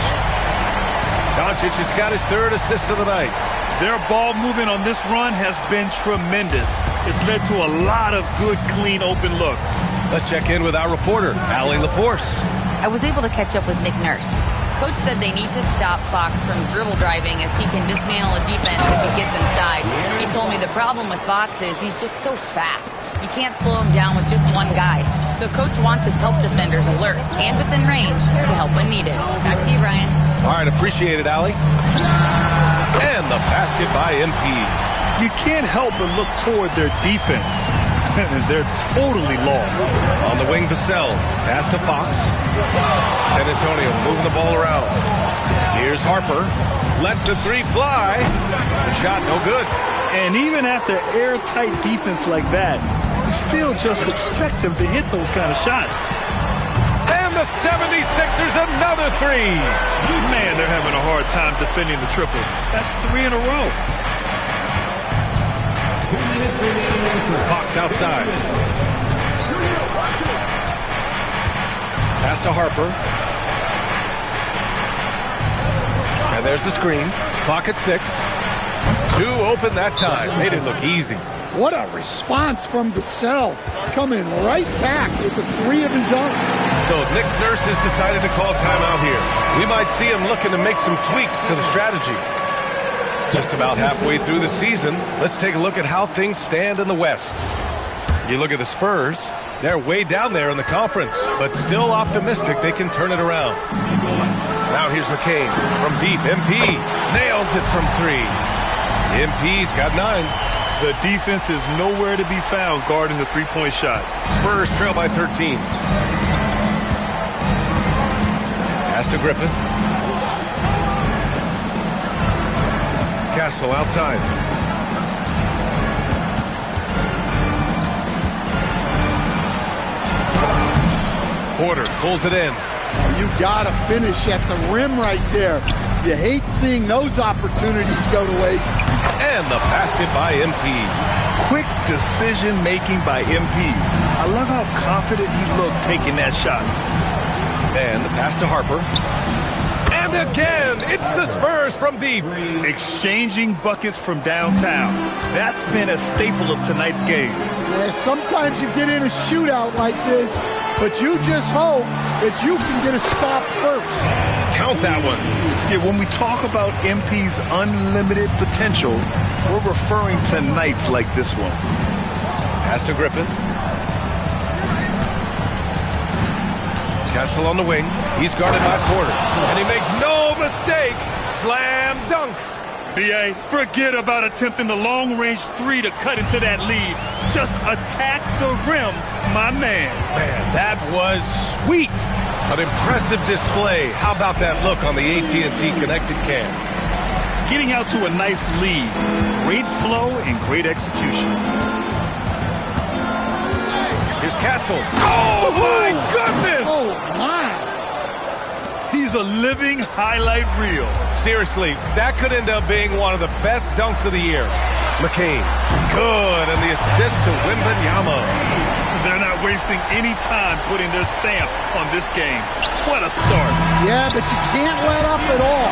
Doncic has got his 3rd assist of the night. Their ball movement on this run has been tremendous. It's led to a lot of good, clean, open looks. Let's check in with our reporter, Allie LaForce. I was able to catch up with Nick Nurse. Coach said they need to stop Fox from dribble driving as he can dismantle a defense if he gets inside. He told me the problem with Fox is he's just so fast. You can't slow him down with just one guy. So Coach wants his help defenders alert and within range to help when needed. Back to you, Brian. All right, appreciate it, Allie. And the basket by MP. You can't help but look toward their defense. They're totally lost. On the wing, Vassell. Pass to Fox. San Antonio moving the ball around. Here's Harper. Lets the 3 fly. The shot no good. And even after airtight defense like that, you still just expect him to hit those kind of shots. And the 76ers another 3. Man, they're having a hard time defending the triple. That's 3 in a row. Fox outside. Pass to Harper. And there's the screen. Clock at 6. 2 open that time. Made it look easy. What a response from Vassell. Coming right back with the 3 of his own. So Nick Nurse has decided to call timeout here. We might see him looking to make some tweaks to the strategy. Just about halfway through the season, let's take a look at how things stand in the West. You look at the Spurs, they're way down there in the conference, but still optimistic they can turn it around. Now here's McCain from deep. MP nails it from 3. MP's got 9. The defense is nowhere to be found guarding the three-point shot. Spurs trail by 13. Pass to Griffith. Castle outside. Porter pulls it in. You got to finish at the rim right there. You hate seeing those opportunities go to waste. And the basket by MP. Quick decision-making by MP. I love how confident he looked taking that shot. And the pass to Harper. And again, it's the Spurs from deep. Exchanging buckets from downtown. That's been a staple of tonight's game. Yeah, sometimes you get in a shootout like this, but you just hope that you can get a stop first. Count that one. Yeah, when we talk about MP's unlimited potential, we're referring to nights like this one. Pass to Griffith. Castle on the wing. He's guarded by Porter. And he makes no mistake. Slam dunk. B.A., forget about attempting the long-range three to cut into that lead. Just attack the rim, my man. Man, that was sweet. An impressive display. How about that look on the AT&T connected cam? Getting out to a nice lead. Great flow and great execution. Here's Castle. Oh, my goodness! Oh, my. He's a living highlight reel. Seriously, that could end up being one of the best dunks of the year. McCain, good, and the assist to Wembanyama. They're not wasting any time putting their stamp on this game. What a start. Yeah, but you can't let up at all.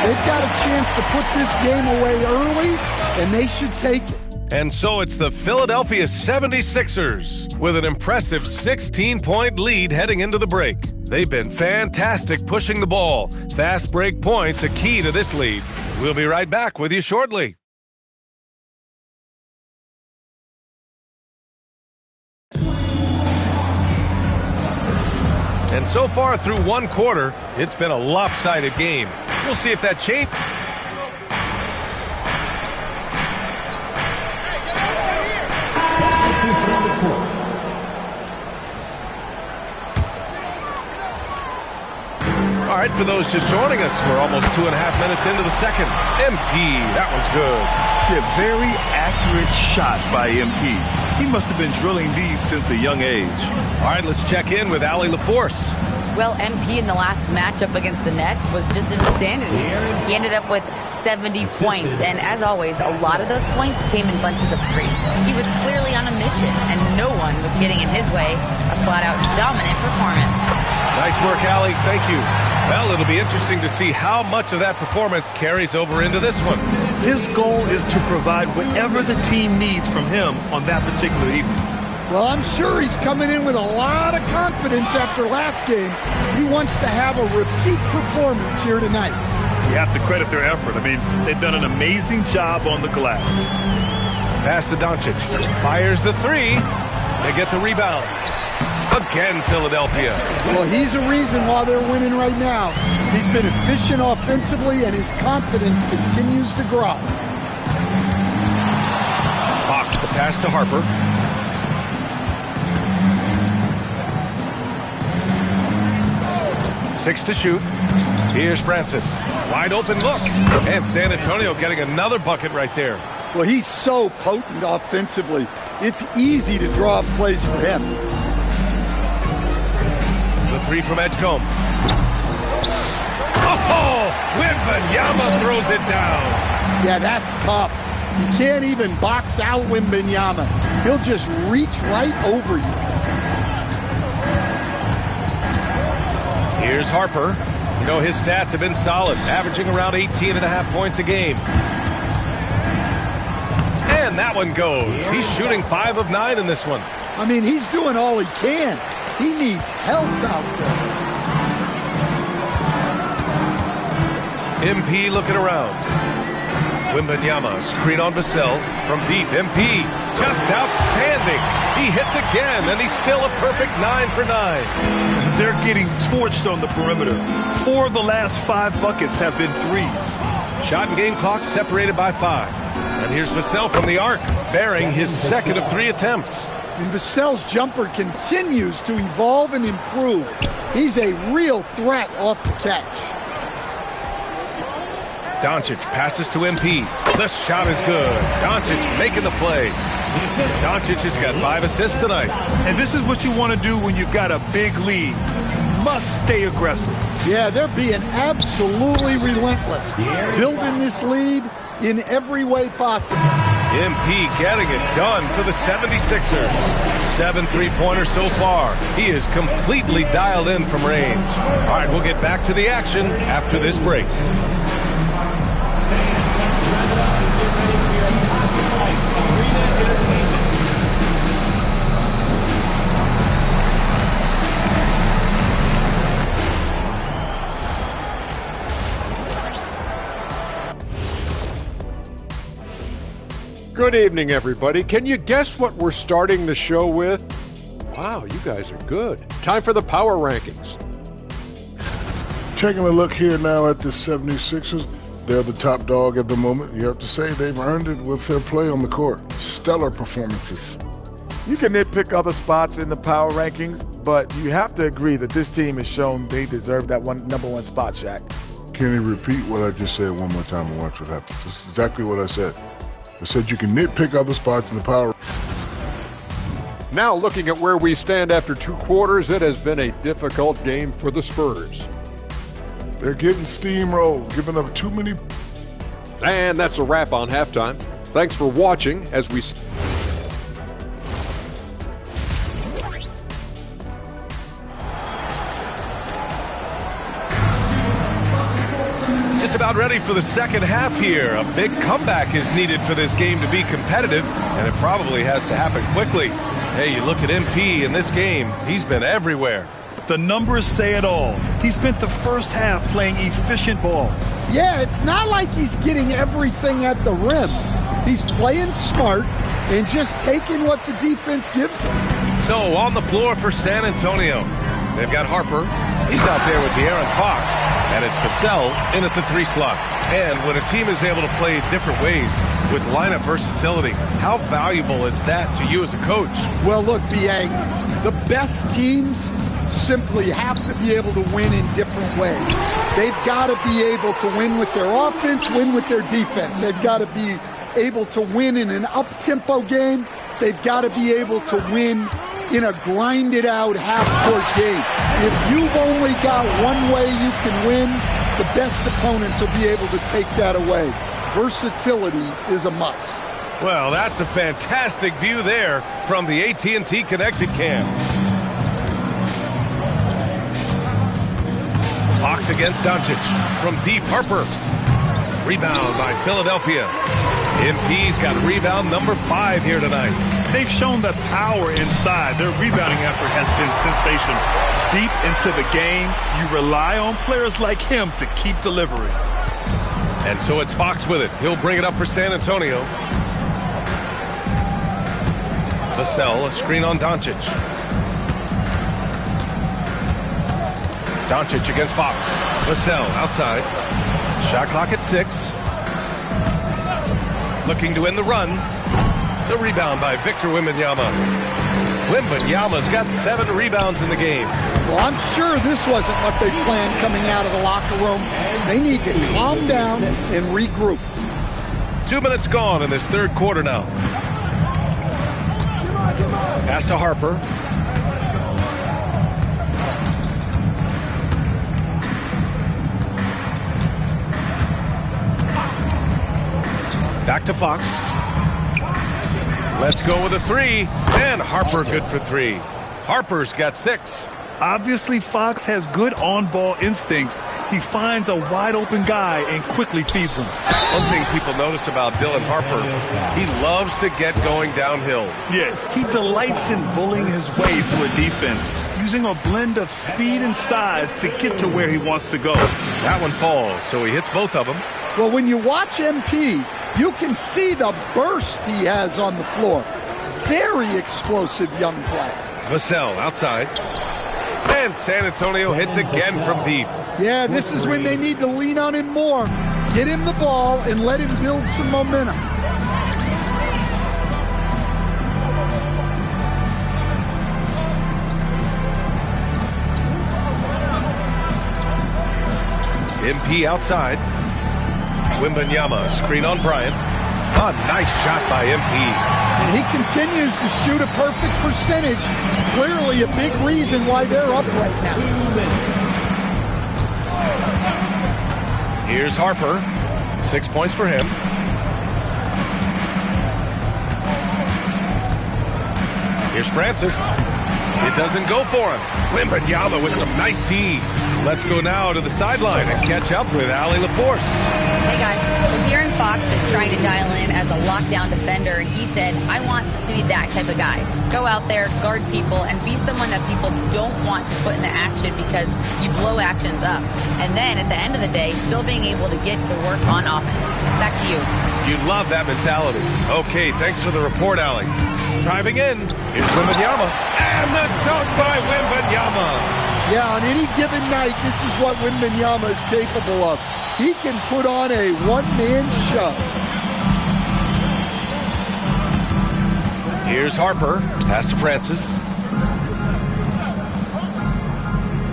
They've got a chance to put this game away early, and they should take it. And so it's the Philadelphia 76ers with an impressive 16-point lead heading into the break. They've been fantastic pushing the ball. Fast break points a key to this lead. We'll be right back with you shortly. And so far through one quarter, it's been a lopsided game. We'll see if that changes. All right, for those just joining us, we're almost 2.5 minutes into the second. MP, that one's good. Yeah, very accurate shot by MP. He must have been drilling these since a young age. All right, let's check in with Allie LaForce. Well, MP in the last matchup against the Nets was just insanity. He ended up with 70 points, and as always, a lot of those points came in bunches of three. He was clearly on a mission, and no one was getting in his way. A flat-out dominant performance. Nice work, Allie. Thank you. Well, it'll be interesting to see how much of that performance carries over into this one. His goal is to provide whatever the team needs from him on that particular evening. Well, I'm sure he's coming in with a lot of confidence after last game. He wants to have a repeat performance here tonight. You have to credit their effort. I mean, they've done an amazing job on the glass. Pass to Doncic. Fires the three. They get the rebound. Again, Philadelphia. Well, he's a reason why they're winning right now. He's been efficient offensively, and his confidence continues to grow. Hawks the pass to Harper. Six to shoot. Here's Francis. Wide open look. And San Antonio getting another bucket right there. Well, he's so potent offensively. It's easy to draw up plays for him. The three from Edgecombe. Oh, Wembanyama throws it down. Yeah, that's tough. You can't even box out Wembanyama. He'll just reach right over you. Here's Harper. You know, his stats have been solid, averaging around 18.5 points a game. And that one goes. He's shooting 5 of 9 in this one. I mean, he's doing all he can. He needs help out there. MP looking around. Wembanyama, screen on Vassell. From deep, MP, just outstanding. He hits again, and he's still a perfect 9 for 9. They're getting torched on the perimeter. 4 of the last 5 buckets have been threes. Shot and game clock separated by 5. And here's Vassell from the arc, bearing his second of 3 attempts. And Vassell's jumper continues to evolve and improve. He's a real threat off the catch. Doncic passes to MP. The shot is good. Doncic making the play. Doncic has got 5 assists tonight. And this is what you want to do when you've got a big lead. Must stay aggressive. Yeah, they're being absolutely relentless. Building this lead in every way possible. MP getting it done for the 76ers. 7 3-pointers so far. He is completely dialed in from range. All right, we'll get back to the action after this break. Good evening, everybody. Can you guess what we're starting the show with? Wow, you guys are good. Time for the power rankings. Taking a look here now at the 76ers. They're the top dog at the moment. You have to say they've earned it with their play on the court. Stellar performances. You can nitpick other spots in the power rankings, but you have to agree that this team has shown they deserve that number one spot, Shaq. Can you repeat what I just said one more time and watch what happens? That's exactly what I said. I said you can nitpick other spots in the power. Now looking at where we stand after 2 quarters, it has been a difficult game for the Spurs. They're getting steamrolled, giving up too many. And that's a wrap on halftime. Thanks for watching as we... About ready for the second half here. A big comeback is needed for this game to be competitive, and it probably has to happen quickly. Hey, you look at MP in this game, he's been everywhere. The numbers say it all. He spent the first half playing efficient ball. Yeah, it's not like he's getting everything at the rim. He's playing smart and just taking what the defense gives him. So on the floor for San Antonio, they've got Harper. He's out there with De'Aaron Fox. And it's Vassell in at the 3 slot. And when a team is able to play different ways with lineup versatility, how valuable is that to you as a coach? Well, look, B.A., the best teams simply have to be able to win in different ways. They've got to be able to win with their offense, win with their defense. They've got to be able to win in an up-tempo game. They've got to be able to win in a grinded-out half-court game. If you've only got one way you can win, the best opponents will be able to take that away. Versatility is a must. Well, that's a fantastic view there from the AT&T Connected Cam. Fox against Doncic. From deep, Harper. Rebound by Philadelphia. MP's got rebound number 5 here tonight. They've shown that power inside. Their rebounding effort has been sensational. Deep into the game, you rely on players like him to keep delivering. And so it's Fox with it. He'll bring it up for San Antonio. Vassell, a screen on Doncic. Doncic against Fox. Vassell outside. Shot clock at 6. Looking to end the run. The rebound by Victor Wembanyama. Wembanyama's got 7 rebounds in the game. Well, I'm sure this wasn't what they planned coming out of the locker room. They need to calm down and regroup. 2 minutes gone in this third quarter now. Pass to Harper. Back to Fox. Let's go with a 3. And Harper good for 3. Harper's got 6. Obviously, Fox has good on-ball instincts. He finds a wide-open guy and quickly feeds him. One thing people notice about Dylan Harper, he loves to get going downhill. Yeah, he delights in bullying his way through a defense, using a blend of speed and size to get to where he wants to go. That one falls, so he hits both of them. Well, when you watch MP, you can see the burst he has on the floor. Very explosive young player. Vassell outside. And San Antonio hits again from deep. Yeah, this is when they need to lean on him more. Get him the ball and let him build some momentum. MP outside. Wembanyama, screen on Bryant. A nice shot by MP. And he continues to shoot a perfect percentage. Clearly a big reason why they're up right now. Here's Harper. 6 points for him. Here's Francis. It doesn't go for him. Wembanyama with some nice D. Let's go now to the sideline and catch up with Allie LaForce. Hey guys, well, De'Aaron Fox is trying to dial in as a lockdown defender, and he said, I want to be that type of guy. Go out there, guard people, and be someone that people don't want to put into action because you blow actions up. And then at the end of the day, still being able to get to work on offense. Back to you. You'd love that mentality. Okay, thanks for the report, Allie. Driving in, here's Wembanyama. And the dunk by Wembanyama. Yeah, on any given night, this is what Wembanyama is capable of. He can put on a one-man show. Here's Harper. Pass to Francis.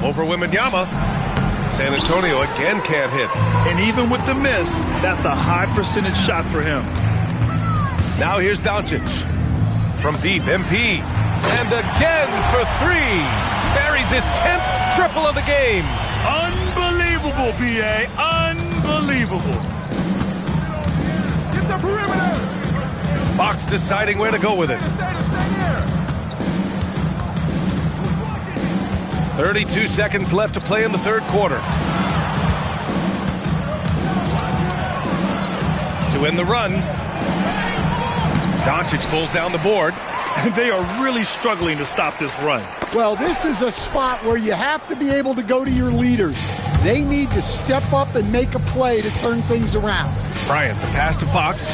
Over Wembanyama. San Antonio again can't hit. And even with the miss, that's a high percentage shot for him. Now here's Doncic. From deep, MP. And again for three. Buries his 10th triple of the game. Unbelievable, B.A. Unbelievable. Get the perimeter. Fox deciding where to go with it. 32 seconds left to play in the third quarter. To win the run. Doncic pulls down the board. They are really struggling to stop this run. Well, this is a spot where you have to be able to go to your leaders. They need to step up and make a play to turn things around. Bryant, the pass to Fox.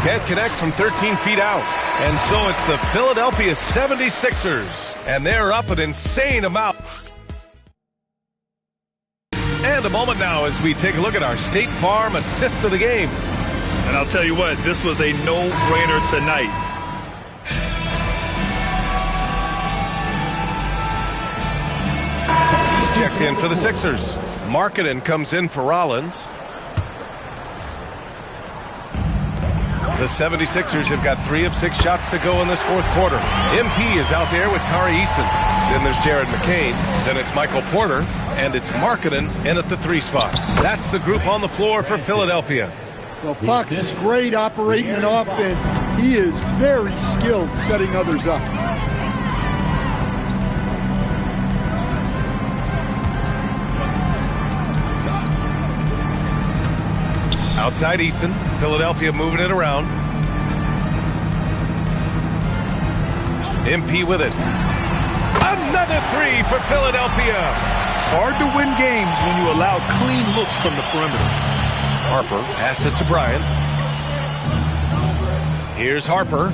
Can't connect from 13 feet out. And so it's the Philadelphia 76ers. And they're up an insane amount. And a moment now as we take a look at our State Farm assist of the game. And I'll tell you what, this was a no-brainer tonight. Checked in for the Sixers. Markkanen comes in for Rollins. The 76ers have got 3 of 6 shots to go in this fourth quarter. MP is out there with Tari Eason. Then there's Jared McCain. Then it's Michael Porter. And it's Markkanen in at the 3 spot. That's the group on the floor for Philadelphia. Well, Fox is great operating an offense. He is very skilled setting others up. Outside Eason. Philadelphia moving it around. MP with it. Another 3 for Philadelphia. Hard to win games when you allow clean looks from the perimeter. Harper passes to Bryant. Here's Harper.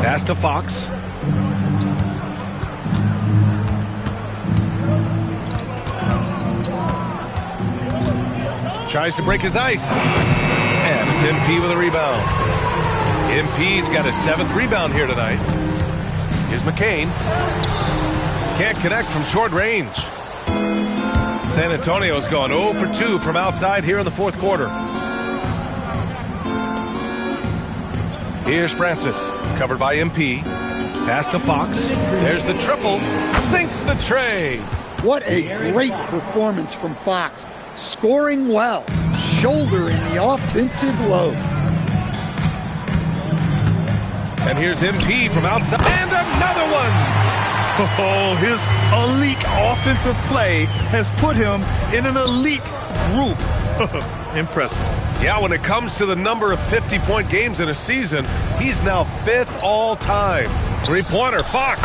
Pass to Fox. Tries to break his ice. And it's MP with a rebound. MP's got his 7th rebound here tonight. Here's McCain. Can't connect from short range. San Antonio's gone 0 for 2 from outside here in the fourth quarter. Here's Francis, covered by MP. Pass to Fox. There's the triple. Sinks the tray. What a great performance from Fox. Scoring well, shouldering the offensive load. And here's MP from outside. And another one. Oh, his elite offensive play has put him in an elite group. Impressive. Yeah, when it comes to the number of 50-point games in a season, he's now 5th all-time. 3-pointer, Fox.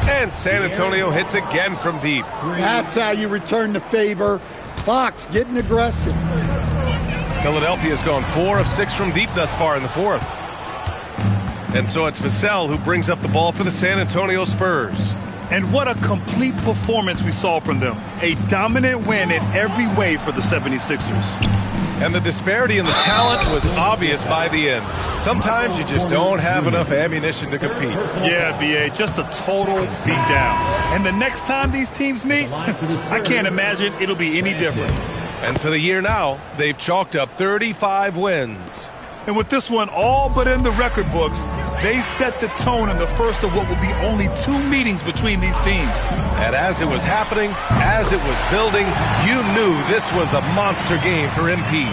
And San Antonio hits again from deep. That's how you return the favor. Fox getting aggressive. Philadelphia's gone 4 of 6 from deep thus far in the fourth. And so it's Vassell who brings up the ball for the San Antonio Spurs. And what a complete performance we saw from them. A dominant win in every way for the 76ers. And the disparity in the talent was obvious by the end. Sometimes you just don't have enough ammunition to compete. Yeah, B.A., just a total beatdown. And the next time these teams meet, I can't imagine it'll be any different. And for the year now, they've chalked up 35 wins. And with this one all but in the record books, they set the tone in the first of what will be only 2 meetings between these teams. And as it was happening, as it was building, you knew this was a monster game for MP.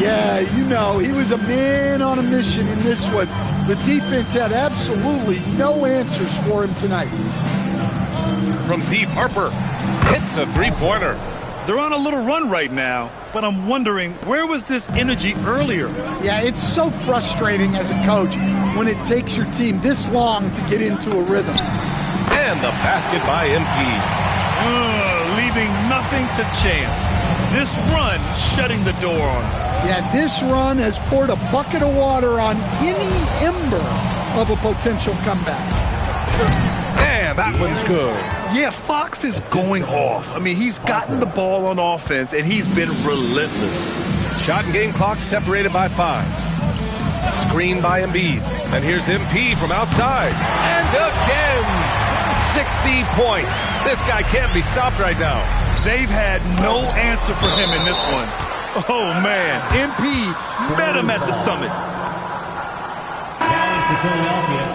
Yeah, you know, he was a man on a mission in this one. The defense had absolutely no answers for him tonight. From deep, Harper hits a three-pointer. They're on a little run right now, but I'm wondering, where was this energy earlier? Yeah, it's so frustrating as a coach when it takes your team this long to get into a rhythm. And the basket by MP. Leaving nothing to chance. This run shutting the door on him. Yeah, this run has poured a bucket of water on any ember of a potential comeback. And that one's good. Yeah, Fox is going off. I mean, he's gotten the ball on offense, and he's been relentless. Shot and game clock separated by 5. Screen by Embiid. And here's MP from outside. And again, 60 points. This guy can't be stopped right now. They've had no answer for him in this one. Oh, man. MP met him at the summit. Down to Philadelphia.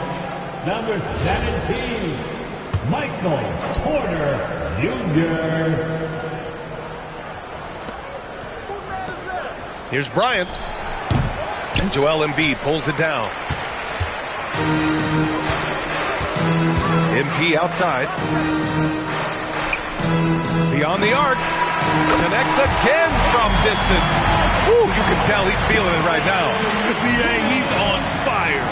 Number 17, Michael Porter Jr. Here's Bryant. And Joel Embiid pulls it down. MP outside. Beyond the arc. Connects again from distance. Woo, you can tell he's feeling it right now. BA, he's on fire.